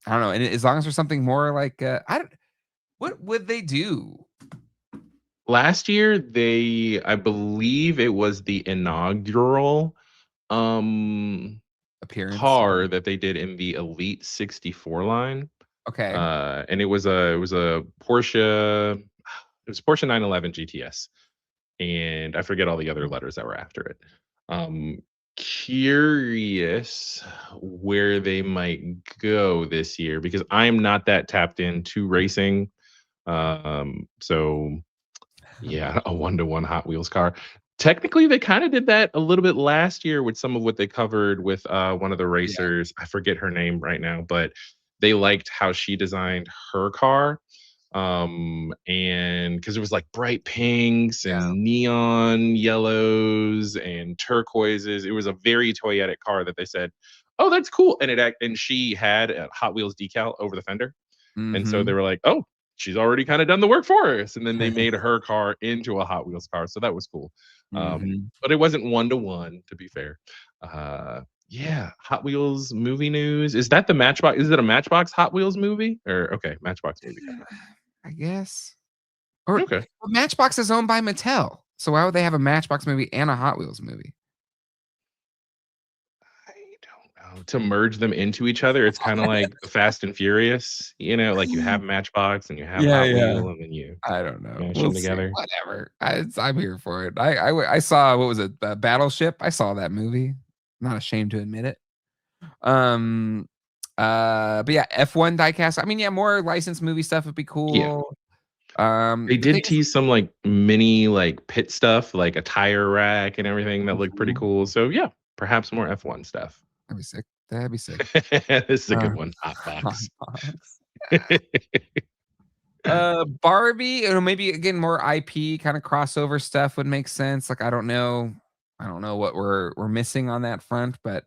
I don't know. And as long as there's something more like I don't. What would they do? Last year, I believe it was the inaugural um Appearance. car that they did in the Elite 64 line. Okay. And it was a Porsche, it was Porsche 911 GTS. And I forget all the other letters that were after it. Um, Curious where they might go this year because I'm not that tapped into racing. So yeah, a one-to-one Hot Wheels car. Technically, they kind of did that a little bit last year with some of what they covered with one of the Yeah. racers. I forget her name right now, but they liked how she designed her car. And because it was like bright pinks Yeah. and neon yellows and turquoises. It was a very toyetic car that they said, "Oh, that's cool." And she had a Hot Wheels decal over the fender. And so they Mm-hmm. were like, "Oh, she's already kind of done the work for us." And then they made her car into a Hot Wheels car. So that was cool. Mm-hmm. But it wasn't one to one, to be fair. Yeah, Hot Wheels movie news. Is that the Matchbox? Is it a Matchbox Hot Wheels movie? Or okay, Matchbox movie coming. I guess. Or Okay. well, Matchbox is owned by Mattel. So why would they have a Matchbox movie and a Hot Wheels movie? I don't to merge them into each other. It's kind of like the Fast and Furious, you know, like you have Matchbox and you have Yeah, Hot yeah. Wheel, and then you I don't know. mash We'll them see. together. Whatever. I'm here for it. I saw, what was it? Battleship. I saw that movie. Not ashamed to admit it. Um, but yeah, F1 diecast. I mean, yeah, more licensed movie stuff would be Yeah. cool. They The thing did is, tease some like mini like pit stuff, like a tire rack and everything that looked pretty Mhm. cool. So yeah, perhaps more F1 stuff. That'd be sick. That'd be sick. This is a good Uh, one. Hot Hot box. Box. Barbie, maybe again more IP kind of crossover stuff would make sense. Like I don't know what we're missing on that front, but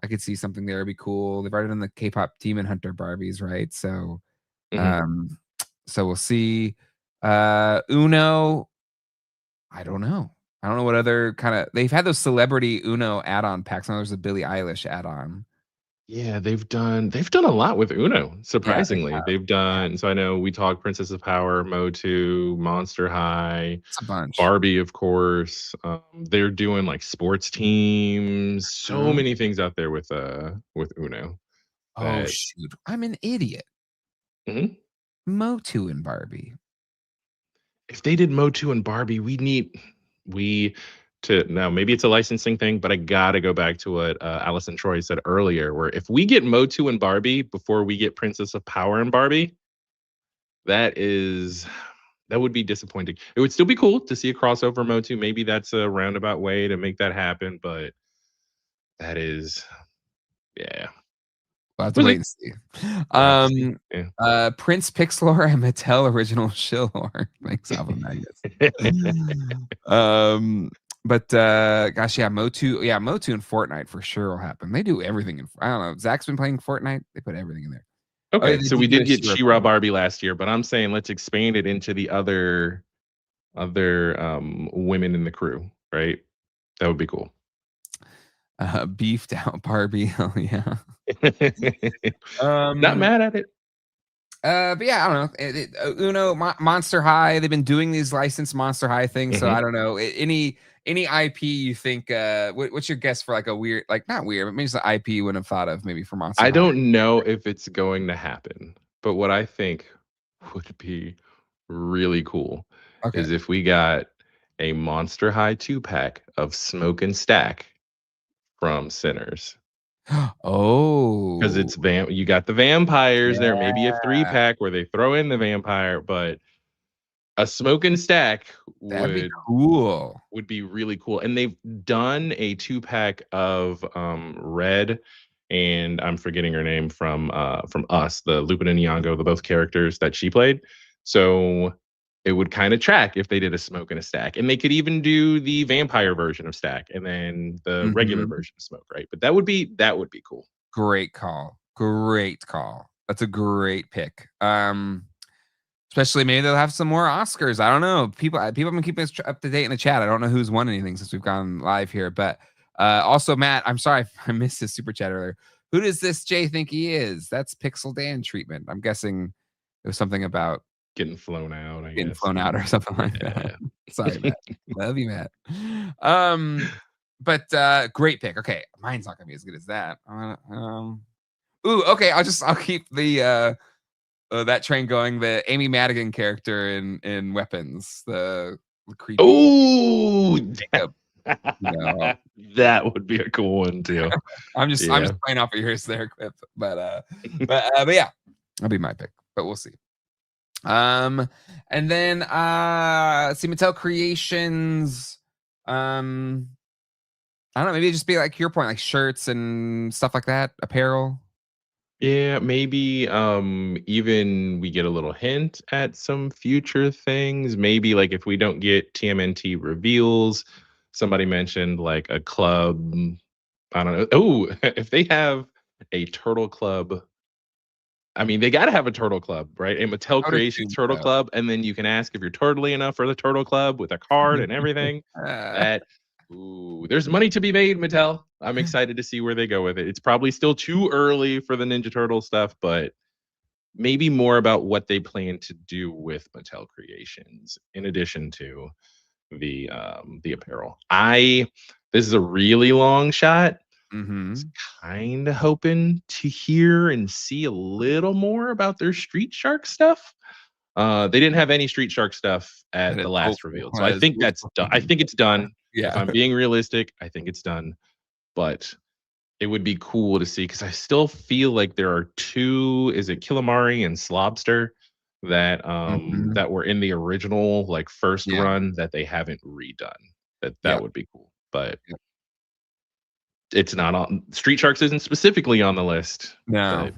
I could see something there would be cool. They've already done the K-pop Demon Hunter Barbies, right? So, Mhm. um, so we'll see. Uno, I don't know. I don't know what other kind of, they've had those celebrity Uno add-on packs. I know there's a Billie Eilish add-on. Yeah, they've done a lot with Uno, Yeah, they surprisingly. They've have. done so I know we talked Princess of Power, Motu, Monster High, It's a bunch. Barbie, of course. They're doing like sports teams, so Mhm. many things out there with Uno Oh that shoot, I'm an idiot. Mhm. Motu and Barbie. If they did Motu and Barbie, we to now maybe it's a licensing thing, but I gotta go back to what Allison Troy said earlier, where if we get Motu and Barbie before we get Princess of Power and Barbie, that is that would be disappointing. It would still be cool to see a crossover Motu. Maybe that's a roundabout way to make that happen, but that is yeah. We'll have to We'll wait see. and see. We'll have to see. Yeah. Prince Pixlor and Mattel original Shillor. Thanks, Alpha Magnus. Um, but gosh, yeah, Motu and Fortnite for sure will happen. They do everything in, I don't know. Zach's been playing Fortnite. They put everything in there. Oh, yeah, Okay, they so did we do a did get She-Ra She-Ra Barbie. Barbie last year, but I'm saying let's expand it into the other women in the crew, right? That would be cool. Beefed out Barbie. Hell yeah. Not Um, mad at it. but yeah, I don't know. Uno, Monster High. They've been doing these licensed Monster High things, so I Mhm. don't know. Any IP you think? What's your guess for like a weird, like not weird, but maybe it's an IP you wouldn't have thought of maybe for Monster I High. don't know if it's going to happen, but what I think would be really cool Okay. is if we got a Monster High 2-pack of Smoke and Stack from Sinners. Because Oh, it's you got the vampires there, yeah, maybe a 3-pack where they throw in the vampire, but a Smoke and Stack that'd be would cool. would be really cool. And they've done a 2-pack of Red and I'm forgetting her name from Us, the Lupin and Nyong'o, the both characters that she played. So it would kind of track if they did a Smoke and a Stack. And they could even do the vampire version of Stack and then the regular Mhm. version of Smoke, right? But that would be cool. Great call. Great call. That's a great pick. Especially maybe they'll have some more Oscars. I don't know. People have been keeping us up to date in the chat. I don't know who's won anything since we've gone live here. But also, Matt, I'm sorry I missed his super chat earlier. Who does this Jay think he is? That's Pixel Dan treatment. I'm guessing it was something about Getting flown out, I getting guess. flown out or something like that. Yeah. Sorry, Matt. Love you, Matt. But great pick. Okay, mine's not gonna be as good as that. Ooh, okay. I'll keep the that train going. The Amy Madigan character in Weapons, the creepy Oh, makeup. You know, that would be a cool one too. I'm Yeah. just playing off of yours there, Quip. But yeah, that'll be my pick. But we'll see. And then let's see, Mattel Creations. Um, I don't know. Maybe it'd just be like your point, like shirts and stuff like that, apparel. Yeah, maybe even we get a little hint at some future things. Maybe like if we don't get TMNT reveals, somebody mentioned like a club. I don't know. Oh, if they have a turtle club, I mean, they got to have a turtle club, right? A Mattel I would Creations assume turtle so. club, and then you can ask if you're turtly enough for the turtle club with a card and everything. Uh, That ooh, there's money to be made, Mattel. I'm excited to see where they go with it. It's probably still too early for the Ninja Turtle stuff, but maybe more about what they plan to do with Mattel Creations in addition to the apparel. This is a really long shot, Mm-hmm. Kind of hoping to hear and see a little more about their Street Shark stuff. They didn't have any Street Shark stuff That at is the last hopeful. reveal, so I That is think that's wishful done. I thinking. think it's done. If Yeah. I'm being realistic, I think it's done. But it would be cool to see because I still feel like there are two. Is it Calamari and Slobster that Mhm. that were in the original like first Yeah. run that they haven't redone? That Yeah. would be cool, but Yeah. it's not on. Street Sharks isn't specifically on the list, No. but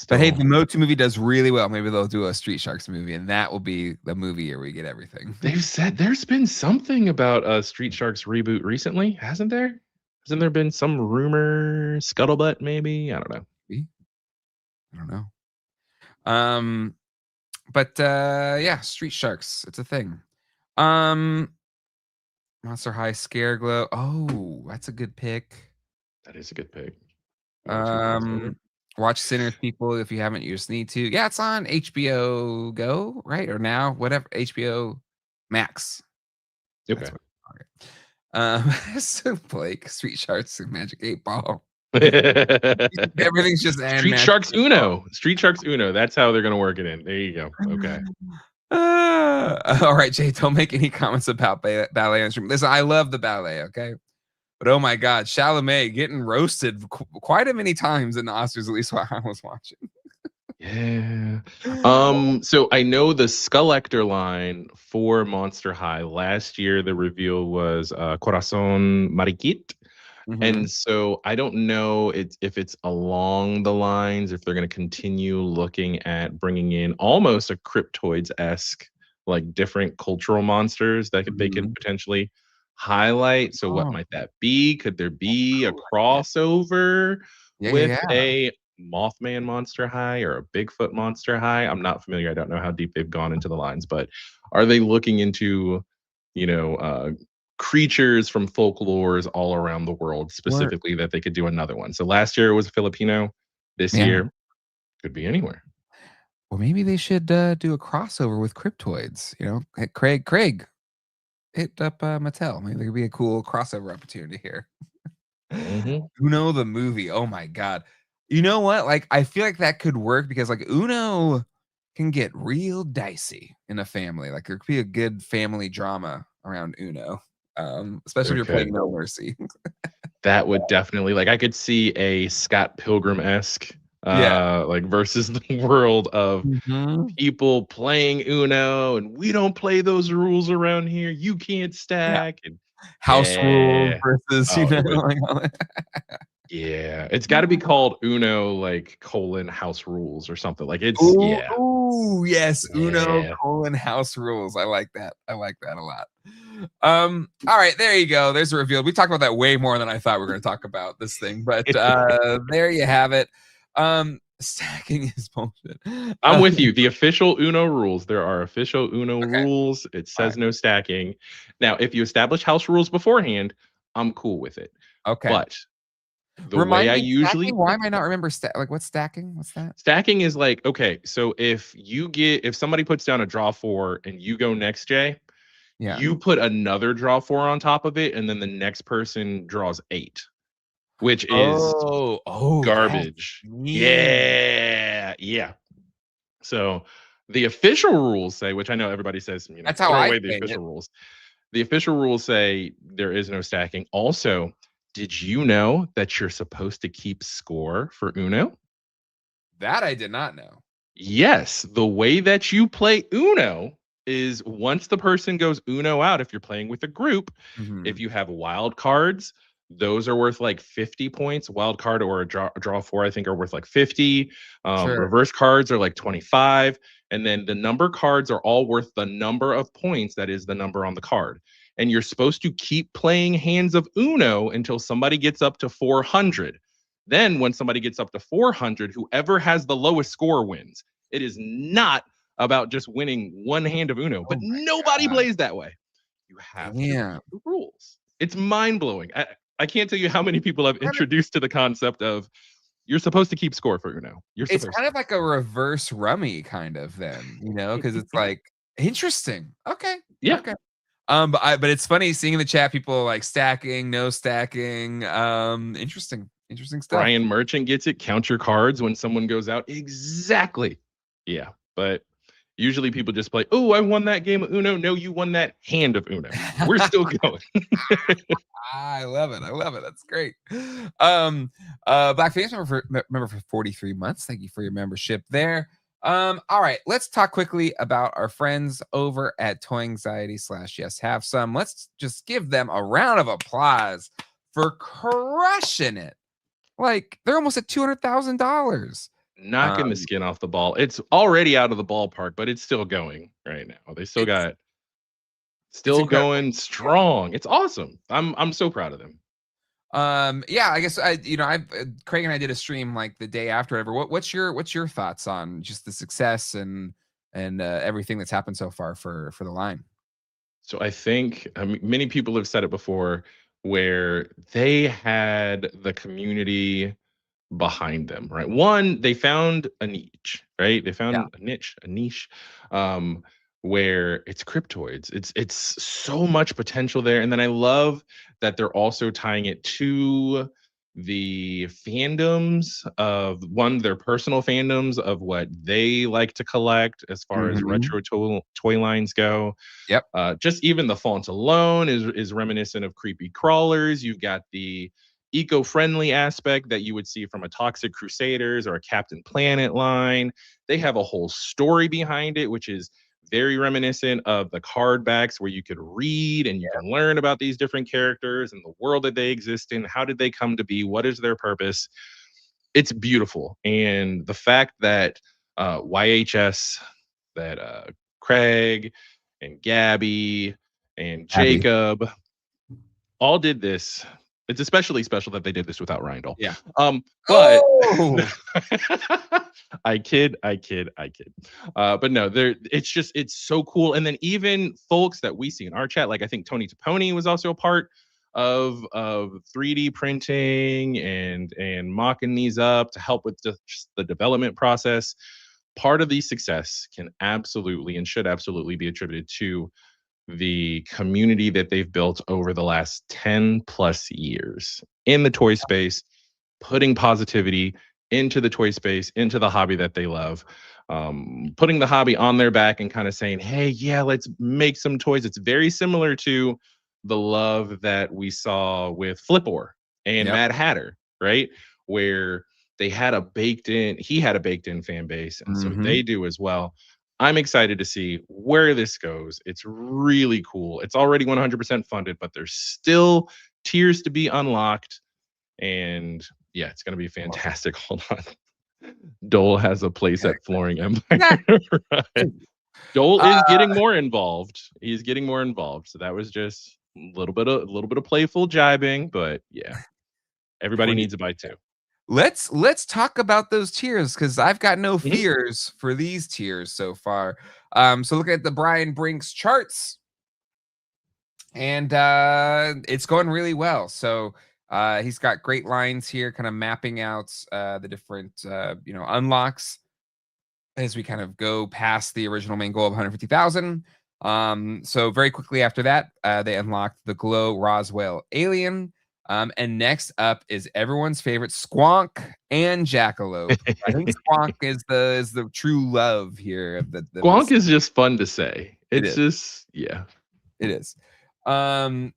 But hey, still. the Motu movie does really well. Maybe they'll do a Street Sharks movie, and that will be the movie where we get everything. They've said there's been something about a Street Sharks reboot recently, hasn't there? Hasn't there been some rumor, scuttlebutt maybe? I don't know. I don't know. Um, but yeah, Street Sharks, it's a thing. Monster High Scare Glow. Oh, that's a good pick. That is a good pick. Motu crossover. Um, watch Sinners, people, if you haven't, you just need to. Yeah, it's on HBO Go, right? Or now, whatever. HBO Max. Okay. That's what. So Blake, Street Sharks and Magic 8 Ball. Everything's just and Street Magic Sharks 8 Ball. Uno. Street Sharks Uno. That's how they're gonna work it in. There you go. Okay. All right, Jay, don't make any comments about ballet on stream. Listen, I love the ballet, okay? But oh my God, Chalamet getting roasted quite a many times in the Oscars, at least while I was watching. Yeah. So I know the Skullector line for Monster High last year, the reveal was Corazon Mariquit. Mhm. And so I don't know if it's along the lines, if they're going to continue looking at bringing in almost a Cryptoids-esque, like different cultural monsters that they could Mhm. potentially highlight. So what Oh, might that be? Could there be a cool idea. crossover Yeah, yeah, with yeah. a Mothman Monster High or a Bigfoot Monster High? I'm not familiar. I don't know how deep they've gone into the lines, but are they looking into, you know, creatures from folklores all around the world, Or specifically that they could do another one? So last year it was Filipino. This yeah. year could be anywhere. Or maybe they should do a crossover with Cryptoids. Hey, Craig, hit up Mattel. Maybe there could be a cool crossover opportunity here. Hmm. Uno the movie. Oh my God. You know what? Like, I feel like that could work because like Uno can get real dicey in a family. Like there could be a good family drama around Uno. Especially if There you're playing could. No Mercy. That would definitely, like, I could see a Scott Pilgrim-esque Yeah. like versus the world of Mhm. people playing Uno and we don't play those rules around here. You can't Yeah. stack. And House rules yeah. versus, Oh, it would. like all that. Yeah. It's got to be called Uno like colon house rules or something. Like it's Ooh, yeah. ooh, yes, Uno Yeah. colon house rules. I like that. I like that a lot. All right, there you go. There's a reveal. We talked about that way more than I thought we were going to talk about this thing, but there you have it. Stacking is bullshit. I'm with you. The official Uno rules. There are official Uno Okay, rules. It fine. says no stacking. Now, if you establish house rules beforehand, I'm cool with it. Okay. But the way Remind I me of stacking. usually Why am I not remember like what's stacking? What's that? stacking is like, okay, so if somebody puts down a draw four and you go next, Jay, Yeah. you put another draw four on top of it, and then the next person draws eight, which is That's garbage. mean. Yeah, yeah. So the official rules say, which I know everybody says, That's how throw I away the play it. official rules. The official rules say there is no stacking. Also, did you know that you're supposed to keep score for Uno? That I did not know. Yes, the way that you play Uno is once the person goes Uno out, if you're playing with a group, if Mhm. you have wild cards, those are worth like 50 points. Wild card or a draw four, I think, are worth like 50. Sure. Reverse cards are like 25. And then the number cards are all worth the number of points that is the number on the card. And you're supposed to keep playing hands of Uno until somebody gets up to 400. Then, when somebody gets up to 400, whoever has the lowest score wins. It is not about just winning one hand of Uno, Oh but my nobody God. plays that way. You have to read Damn. the rules. It's mind blowing. I can't tell you how many people I've Kind of, introduced to the concept of you're supposed to keep score for Uno. You're it's supposed kind to. of like a reverse rummy kind of then, because it's like interesting. Okay. Yeah. Okay. But it's funny seeing in the chat people like stacking, no stacking. Interesting stuff. Brian Merchant gets it. Count your cards when someone goes out. Exactly. Yeah, but usually people just play, oh, I won that game of Uno. No, you won that hand of Uno. We're still going. I love it. That's great. Black Phoenix member for 43 months. Thank you for your membership there. All right, let's talk quickly about our friends over at Toy Anxiety / Yes Have Some. Let's just give them a round of applause for crushing it. Like, they're almost at $200,000. Knocking the skin off the ball. It's already out of the ballpark, but it's still going right now. They still got still going strong. It's awesome. I'm so proud of them. Yeah, I guess Craig and I did a stream like the day after whatever. What's your thoughts on just the success and everything that's happened so far for the line? So I think many people have said it before, where they had the community behind them, right? One, they found a niche, right? They found a niche, where it's cryptoids. It's so much potential there. And then I love that they're also tying it to the fandoms of their personal fandoms of what they like to collect as far as retro toy lines go. Yep. Just even the font alone is reminiscent of creepy crawlers. You've got the eco-friendly aspect that you would see from a Toxic Crusaders or a Captain Planet line. They have a whole story behind it, which is very reminiscent of the card backs where you could read and you can learn about these different characters and the world that they exist in. How did they come to be? What is their purpose? It's beautiful. And the fact that YHS, that Craig and Gabby and Jacob all did this. It's especially special that they did this without Rindle. Yeah. But I kid. But no, it's so cool. And then even folks that we see in our chat, like I think Tony Taponi was also a part of 3D printing and mocking these up to help with just the development process. Part of the success can absolutely and should absolutely be attributed to the community that they've built over the last 10 plus years in the toy space, putting positivity into the toy space, into the hobby that they love, putting the hobby on their back and kind of saying, hey, yeah, let's make some toys. It's very similar to the love that we saw with Flipor and Mad Hatter, right? Where he had a baked in fan base, and so they do as well. I'm excited to see where this goes. It's really cool. It's already 100% funded, but there's still tiers to be unlocked. And yeah, it's going to be fantastic. Hold on. Dole has a place at Flooring Empire. Right. Dole is getting more involved. He's getting more involved. So that was just a little bit of playful jibing, but yeah, everybody needs a bite too. Let's talk about those tiers, because I've got no fears for these tiers so far. So look at the Brian Brinks charts, and it's going really well. So he's got great lines here, kind of mapping out the different unlocks as we kind of go past the original main goal of 150,000. So very quickly after that, they unlocked the Glow Roswell Alien. And next up is everyone's favorite Squonk and Jackalope. I think Squonk is the true love here. Squonk is just fun to say. It's just, yeah. It is. And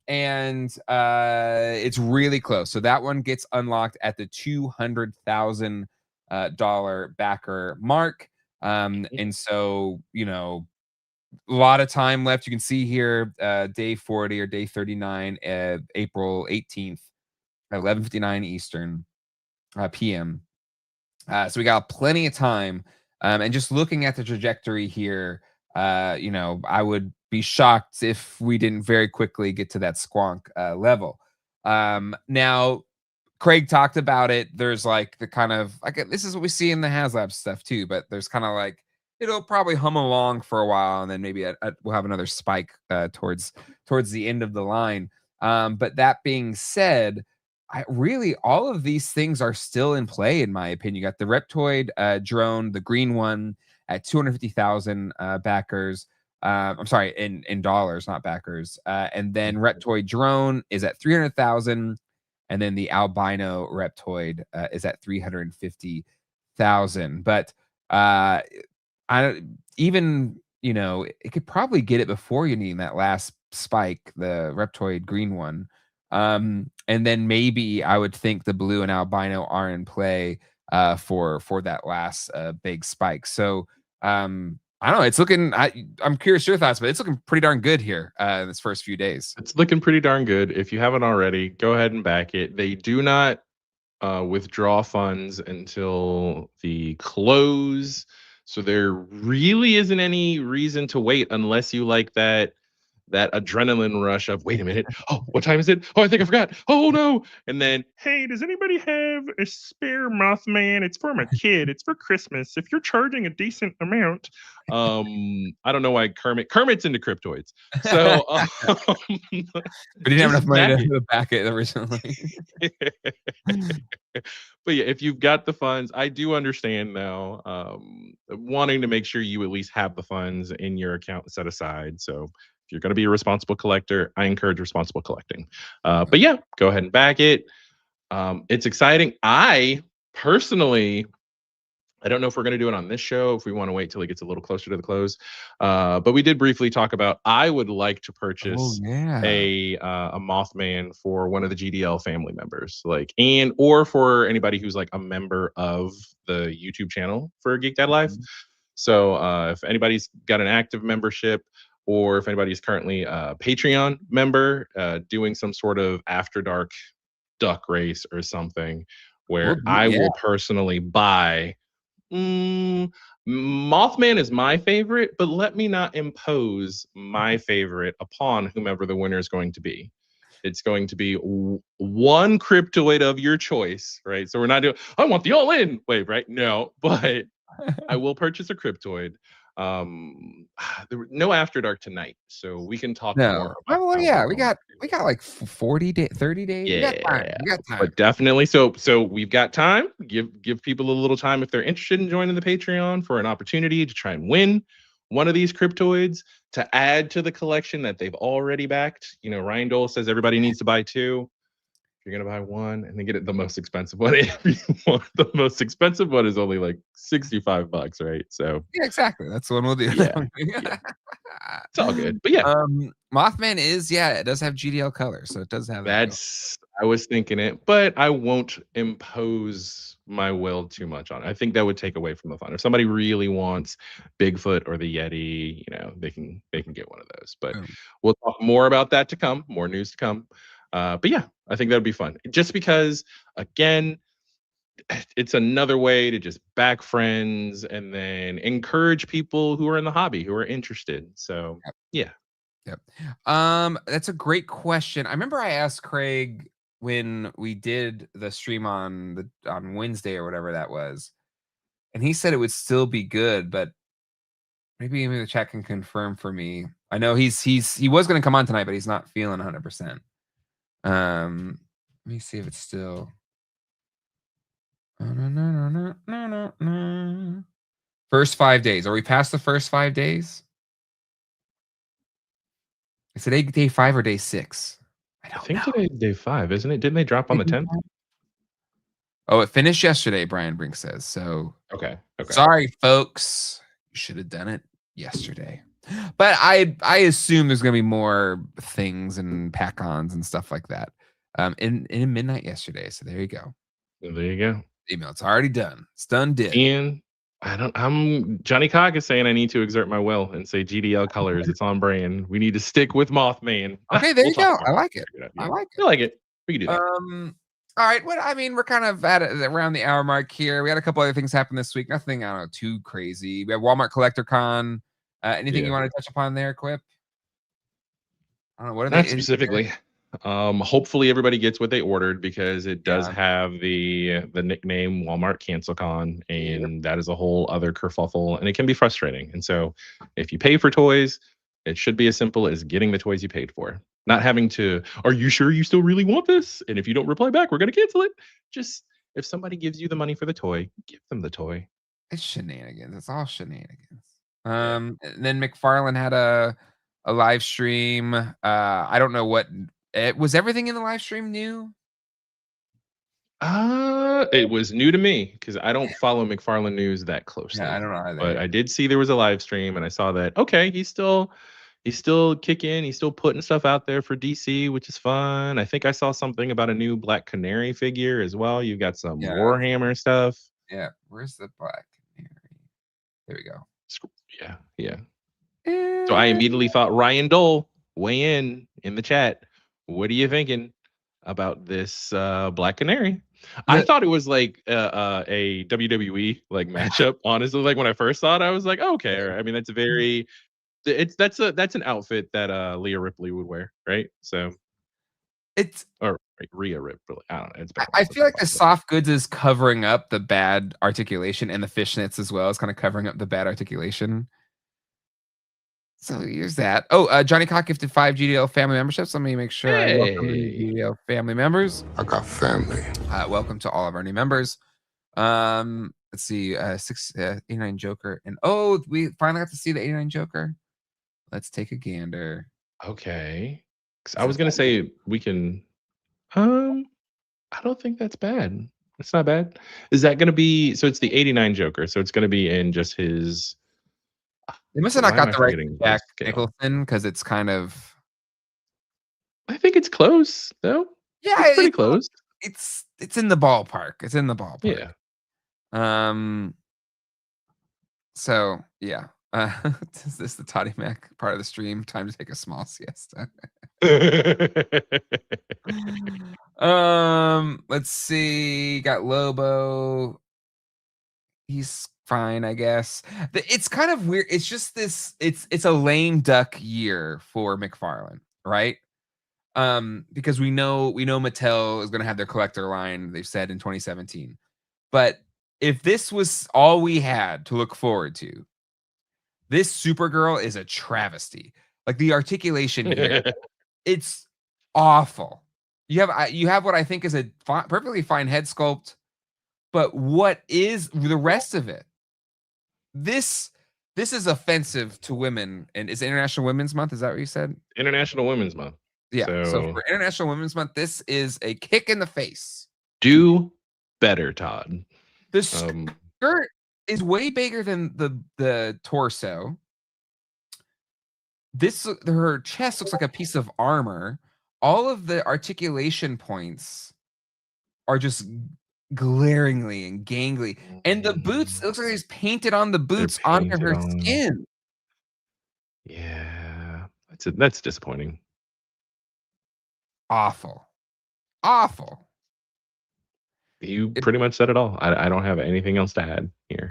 it's really close. So that one gets unlocked at the $200,000 backer mark. And so, a lot of time left. You can see here day 40 or day 39, April 18th at 11:59 Eastern PM. So we got plenty of time. And just looking at the trajectory here, I would be shocked if we didn't very quickly get to that Squonk level. Now, Craig talked about it. There's like the kind of this is what we see in the HasLab stuff too, but there's kind of like it'll probably hum along for a while, and then maybe we'll have another spike towards the end of the line. But that being said, really all of these things are still in play, in my opinion. You got the Reptoid drone, the green one, at 250,000 backers. I'm sorry, in dollars, not backers. And then Reptoid Drone is at 300,000, and then the albino Reptoid is at 350,000. But I don't even, it could probably get it before you need that last spike, the Reptoid green one. And then maybe I would think the blue and albino are in play for that last big spike. So I don't know. It's looking. I'm curious your thoughts, but it's looking pretty darn good here in this first few days. It's looking pretty darn good. If you haven't already, go ahead and back it. They do not withdraw funds until the close, so there really isn't any reason to wait unless you like that adrenaline rush of, wait a minute, oh, what time is it? Oh, I think I forgot. Oh no. And then, hey, does anybody have a spare Mothman? It's for my kid. It's for Christmas. If you're charging a decent amount. I don't know why Kermit's into cryptoids. So But he didn't have enough money to back it originally. But yeah, if you've got the funds, I do understand now, wanting to make sure you at least have the funds in your account set aside. So if you're going to be a responsible collector, I encourage responsible collecting. But yeah, go ahead and back it. It's exciting. I personally, I don't know if we're going to do it on this show, if we want to wait till it gets a little closer to the close. But we did briefly talk about, I would like to purchase a Mothman for one of the GDL family members, or for anybody who's like a member of the YouTube channel for Geek Dad Life. So if anybody's got an active membership, or if anybody's currently a Patreon member doing some sort of after dark duck race or something, where I will personally buy. Mothman is my favorite, but let me not impose my favorite upon whomever the winner is going to be. It's going to be one cryptoid of your choice, right? So we're not doing, I want the all-in wave, right? No, but I will purchase a cryptoid. There were no After Dark tonight, so we can talk more about. Well, yeah, we got like 40 days, 30 days. Yeah, we got time. But definitely, so we've got time. Give people a little time if they're interested in joining the Patreon for an opportunity to try and win one of these cryptoids to add to the collection that they've already backed. Ryan Dole says everybody needs to buy 2. You're gonna buy 1 and then get it the most expensive one. The most expensive one is only like $65, right? So yeah, exactly. That's the one we'll do. Yeah. It's all good. But yeah, Mothman is it does have GDL color, so it does have that's. I was thinking it, but I won't impose my will too much on it. I think that would take away from the fun. If somebody really wants Bigfoot or the Yeti, they can get one of those. But we'll talk more about that to come. More news to come. But yeah, I think that would be fun. Just because, again, it's another way to just back friends and then encourage people who are in the hobby, who are interested. So yeah. Yep. That's a great question. I remember I asked Craig when we did the stream on Wednesday or whatever that was, and he said it would still be good, but maybe the chat can confirm for me. I know he was going to come on tonight, but he's not feeling 100%. Let me see if it's still. First 5 days. Are we past the first 5 days? Is today day 5 or day 6? I think today's day 5, isn't it? Didn't they drop on the 10th? Oh, it finished yesterday, Brian Brink says. So okay. Sorry, folks. You should have done it yesterday. But I assume there's gonna be more things and pack-ons and stuff like that. In midnight yesterday. So there you go. There you go. Email. It's already done. It's done. And I'm Johnny Cock is saying I need to exert my will and say GDL colors. It's on brand. We need to stick with Mothman. Okay, there you go. I like it. I like it. We can do that. All right. We're kind of at around the hour mark here. We had a couple other things happen this week. Nothing, I don't know, too crazy. We have Walmart Collector Con. Anything you want to touch upon there, Quip? I don't know. What are Not specifically. Hopefully everybody gets what they ordered, because it does have the nickname Walmart CancelCon, and that is a whole other kerfuffle, and it can be frustrating. And so if you pay for toys, it should be as simple as getting the toys you paid for. Not having to, are you sure you still really want this? And if you don't reply back, we're going to cancel it. Just, if somebody gives you the money for the toy, give them the toy. It's shenanigans. It's all shenanigans. And then McFarlane had a live stream. I don't know what it was. Everything in the live stream new? It was new to me because I don't follow McFarlane news that Yeah, I closely. don't know either. But Yeah. I did see there was a live stream, and I saw that. Okay, he's still kicking. He's still putting stuff out there for DC, which is fun. I think I saw something about a new Black Canary figure as well. You've got some Yeah. Warhammer stuff. Yeah. Where's the Black Canary? There we go. Yeah, yeah. So I immediately thought Ryan Dole, weigh in the chat. What are you thinking about this Black Canary? I thought it was like a WWE like matchup. Honestly, like when I first saw it, I was like, oh, okay. I mean, that's very. That's an outfit that Leah Ripley would wear, right? So It's or Rhea Ripley. I don't know. It's been a I while since feel I like the watched it. soft goods is covering up the bad articulation, and the fishnets as well is kind of covering up the bad articulation. So here's that. Oh, Johnny Cock gifted 5 GDL family memberships. Let me make sure I welcome the new Hey. GDL family members. I got family. Welcome to all of our new members. Let's see, 89 Joker, and oh, we finally got to see the 89 Joker. Let's take a gander. Okay. 'Cause I was gonna say we can. I don't think that's bad. It's not bad. Is that gonna be so? It's the '89 Joker, so it's gonna be in just his. They must have not Why am got I the right forgetting the Jack scale? Nicholson because it's kind of I think it's close though. yeah, It's pretty close. it's in the ballpark. It's in the ballpark. Yeah. So yeah. Is this the Toddy Mac part of the stream? Time to take a small siesta. Let's see. Got Lobo. He's fine, I guess. It's kind of weird. It's just this. It's a lame duck year for McFarlane, right? Because we know Mattel is going to have their collector line. They've said in 2017, but if this was all we had to look forward to, this Supergirl is a travesty. Like the articulation here, it's awful. You have what I think is a perfectly fine head sculpt, but what is the rest of it? This is offensive to women, and it's International Women's Month. Is that what you said? International Women's Month. Yeah. So So for International Women's Month, this is a kick in the face. do better, Todd. The skirt is way bigger than the torso. Her chest looks like a piece of armor. All of the articulation points are just glaringly and gangly. And the boots, it looks like he's painted on the boots onto her skin. Yeah. That's disappointing. Awful. Awful. You pretty much said it all. I don't have anything else to add here.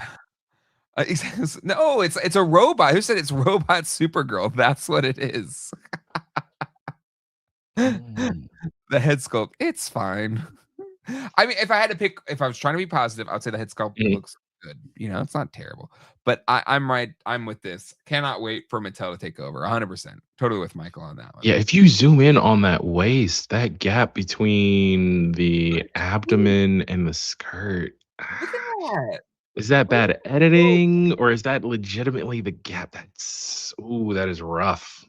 No, it's a robot. Who said it's robot Supergirl? That's what it is. The head sculpt, it's fine. I mean, if I had to pick, if I was trying to be positive, I would say the head sculpt looks good. You know, it's not terrible. But I'm right. I'm with this. Cannot wait for Mattel to take over. 100%. Totally with Michael on that one. Yeah, if you zoom in on that waist, that gap between the abdomen and the skirt. Look at that. Is that bad editing or is that legitimately the gap? That is rough.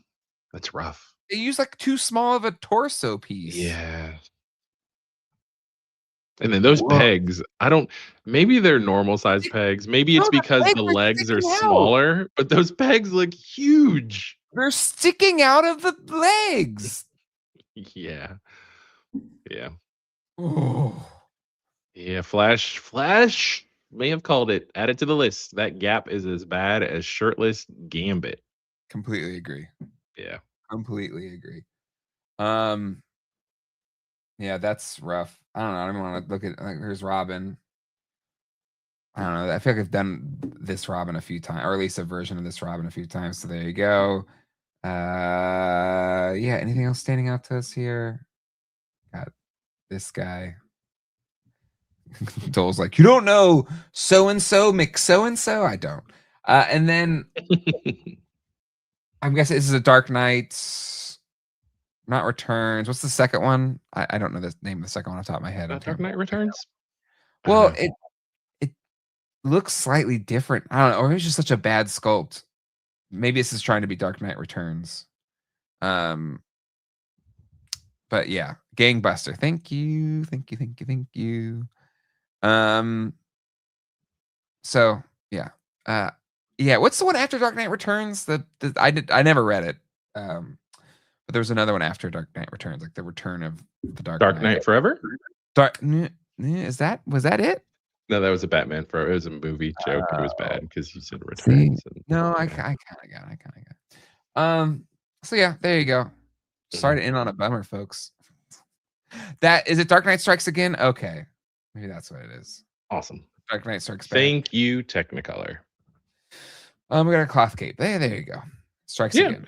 That's rough. They use like too small of a torso piece. Yeah. And then those pegs, maybe they're normal size pegs. Maybe it's because the legs are smaller, but those pegs look huge. They're sticking out of the legs. Yeah. Yeah. Oh. Yeah, Flash may have called it. Add it to the list. That gap is as bad as shirtless Gambit. Completely agree. Yeah. Completely agree. Yeah, that's rough. I don't know. I don't want to look at like here's Robin. I don't know. I feel like I've done this Robin a few times, or at least a version of this Robin a few times. So there you go. Yeah, anything else standing out to us here? Got this guy. Dole's like, you don't know so and so, I don't. And then I'm guessing this is a Dark Knight, not Returns. What's the second one? I don't know the name of the second one off the top of my head. Dark Knight Returns? Well, it looks slightly different. I don't know, or it's just such a bad sculpt. maybe this is trying to be Dark Knight Returns. But yeah, Gangbuster. Thank you. So yeah. Yeah, what's the one after Dark Knight Returns? I never read it. But there was another one after Dark Knight Returns, like the Return of the Dark Dark Knight. Knight Forever? Was that it? No, that was a Batman Forever. It was a movie joke, but it was bad because you said See, Returns. no, I kind of got it. So yeah, there you go. Sorry to end on a bummer, folks. That is it. Dark Knight Strikes Again. Okay, maybe that's what it is. Awesome. Dark Knight Strikes Back. Thank you, Technicolor. We got a cloth cape. There you go. Strikes Again. Okay.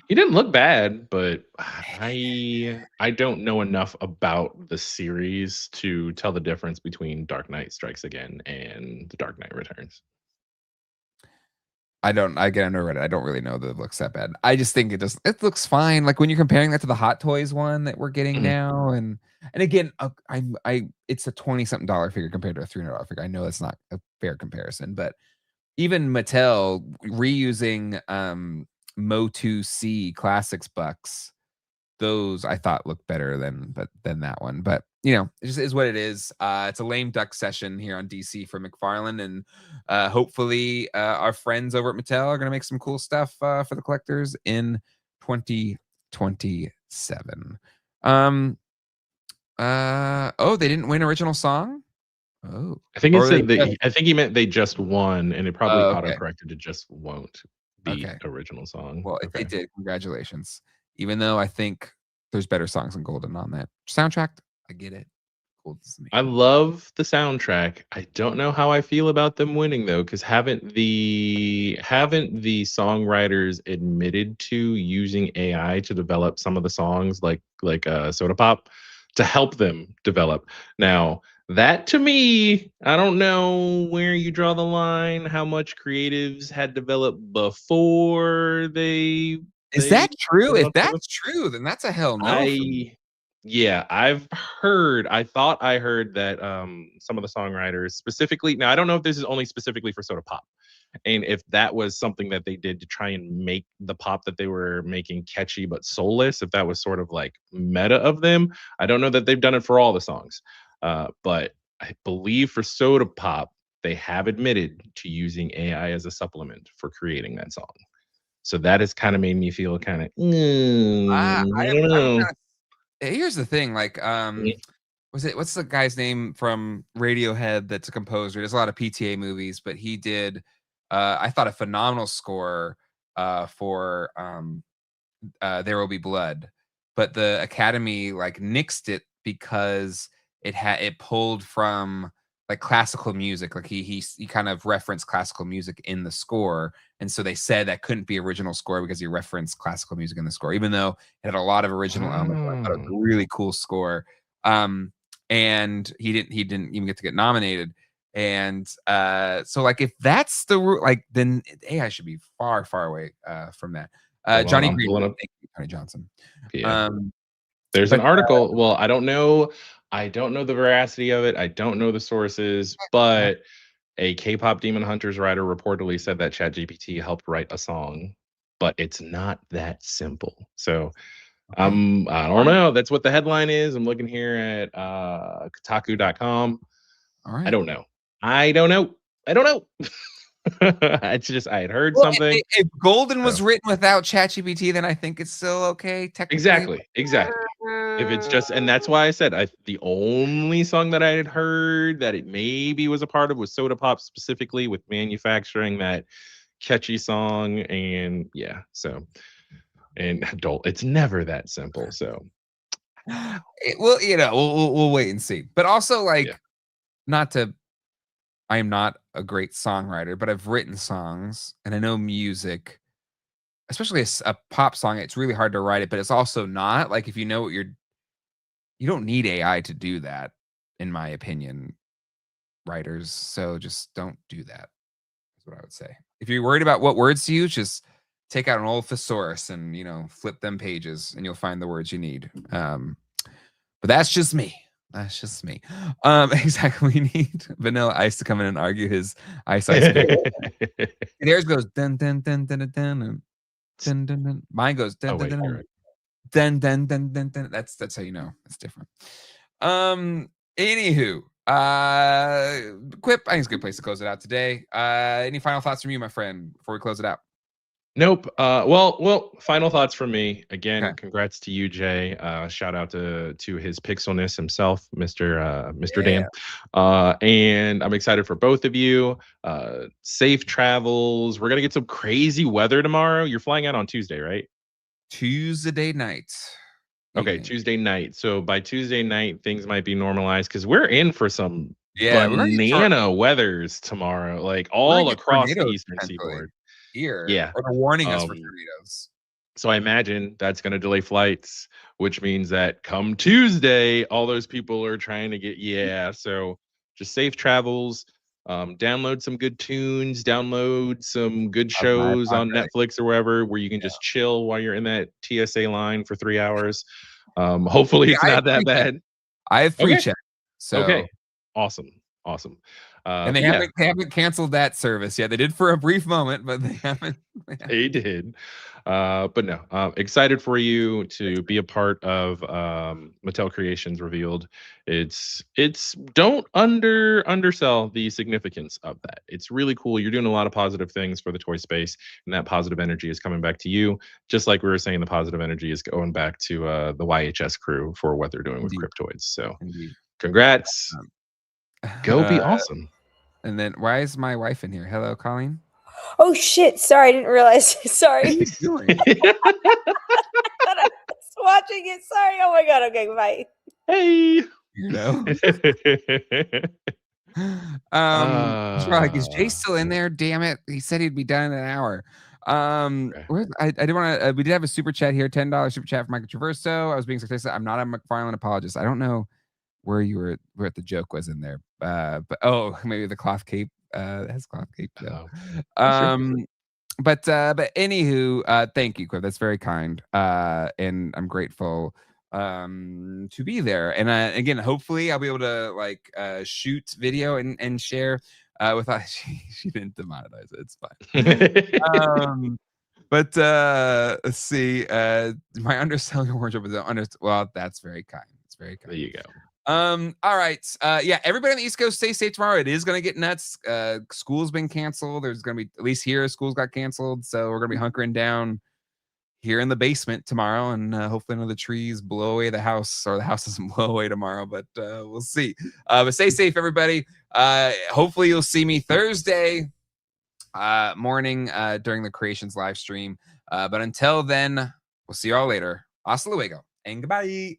He didn't look bad, but I don't know enough about the series to tell the difference between Dark Knight Strikes Again and The Dark Knight Returns. I never read it. I don't really know that it looks that bad. I just think it looks fine. Like when you're comparing that to the Hot Toys one that we're getting now, and again, it's a $20-something figure compared to a $300 figure. I know that's not a fair comparison, but even Mattel reusing Mo2C Classics bucks, those I thought looked better than that one. But you know, it just is what it is. It's a lame duck session here on DC for McFarlane, and hopefully our friends over at Mattel are going to make some cool stuff for the collectors in 2027. Oh, they didn't win original song. Oh, I think it said I think he meant they just won, and it probably auto-corrected to just won't be original song. Well, if they did, congratulations. Even though I think there's better songs than Golden on that soundtrack, I get it. Cool. I love the soundtrack. I don't know how I feel about them winning though, because haven't the songwriters admitted to using AI to develop some of the songs, like Soda Pop, to help them develop? Now, that to me, I don't know where you draw the line, how much creatives had developed before they. Is that true? If that's true, then that's a hell no. I've heard. I thought I heard that some of the songwriters specifically. Now I don't know if this is only specifically for Soda Pop, and if that was something that they did to try and make the pop that they were making catchy but soulless. If that was sort of like meta of them, I don't know that they've done it for all the songs, but I believe for Soda Pop they have admitted to using AI as a supplement for creating that song. So that has kind of made me feel kind of. I don't know. Here's the thing, like, what's the guy's name from Radiohead that's a composer? There's a lot of PTA movies, but he did, I thought, a phenomenal score for There Will Be Blood, but the Academy like nixed it because it pulled from like classical music. Like he kind of referenced classical music in the score, and so they said that couldn't be original score because he referenced classical music in the score, even though it had a lot of original elements. I thought it was a really cool score. And he didn't even get to get nominated. And so like if that's the like, then AI should be far away from that. Johnny Green, thank you, Tony Johnson. Yeah. There's an article. Well, I don't know the veracity of it. I don't know the sources, but a K-pop Demon Hunters writer reportedly said that ChatGPT helped write a song, but it's not that simple. So I don't know. That's what the headline is. I'm looking here at Kotaku.com. All right. I don't know. It's just I had heard something. If Golden was written without ChatGPT, then I think it's still okay. Technically. Exactly. If it's just, and that's why I said the only song that I had heard that it maybe was a part of was Soda Pop, specifically with manufacturing that catchy song, and and adult. It's never that simple. So, well, we'll wait and see. But also, like, I am not a great songwriter, but I've written songs and I know music, especially a pop song. It's really hard to write it, but it's also not like, if you know what you don't need AI to do that, in my opinion, writers. So just don't do that. That's what I would say. If you're worried about what words to use, just take out an old thesaurus and, flip them pages and you'll find the words you need. But that's just me. That's just me. Exactly. We need Vanilla Ice to come in and argue his Ice Ice Baby. And theirs goes dun dun dun dun dun dun dun dun dun. Mine goes dun Oh dun wait, dun you're dun right. dun dun dun dun dun. That's how you know it's different. Anywho, Quip, I think it's a good place to close it out today. Any final thoughts from you, my friend, before we close it out? Nope. Well. Final thoughts from me. Okay. Again, congrats to you, Jay. Shout out to his pixelness himself, Mr. Dan. And I'm excited for both of you. Safe travels. We're gonna get some crazy weather tomorrow. You're flying out on Tuesday, right? Tuesday night. Okay, Evening. Tuesday night. So by Tuesday night, things might be normalized because we're in for some Yeah, banana weathers tomorrow, like we're gonna all get across the tornadoes eastern potentially seaboard. here, Yeah. or they're warning us for Um, tornadoes. So I imagine that's going to delay flights, which means that come Tuesday, all those people are trying to get, yeah. So just safe travels. Download some good tunes, download some good Of my shows on podcast. Netflix or wherever where you can just chill while you're in that TSA line for 3 hours. Hopefully Yeah, it's I have not that free check. bad. I have free Okay. check. So, Okay. Awesome. Awesome. and they But yeah, haven't canceled that service yet. They did for a brief moment, but they haven't. he did. But no, excited for you to be a part of Mattel Creations Revealed. It's don't undersell the significance of that. It's really cool. You're doing a lot of positive things for the toy space, and that positive energy is coming back to you. Just like we were saying, the positive energy is going back to the YHS crew for what they're doing with Indeed, Cryptoids. So indeed. congrats. Um, Go be awesome. and then why is my wife in here? Hello, Colleen. Oh shit! Sorry, I didn't realize. What Sorry, are you doing? thought I was watching it. Sorry. Oh my god. Okay, bye. Hey. Weirdo. She's probably like, is Jay still in there? Damn it! He said he'd be done in an hour. Okay. I did want to. We did have a super chat here, $10 super chat from Michael Traverso. I was being sarcastic. I'm not a McFarlane apologist. I don't know where you were, where the joke was in there. But oh, maybe the cloth cape. It has cloth cape though. Sure. But anywho, thank you, Quip. That's very kind. And I'm grateful to be there. And again, hopefully I'll be able to like shoot video and share without she didn't demonetize it. It's fine. But let's see. My underselling of wardrobe is well, that's very kind. It's very kind. There you go. All right. Yeah, everybody on the East Coast, stay safe tomorrow. It is gonna get nuts. School's been canceled. There's gonna be, at least here, schools got canceled. So we're gonna be hunkering down here in the basement tomorrow, and hopefully none of the trees blow away the house, or the house doesn't blow away tomorrow, but we'll see. But stay safe, everybody. Hopefully you'll see me Thursday morning during the Creations live stream. But until then, we'll see you all later. Hasta luego and goodbye.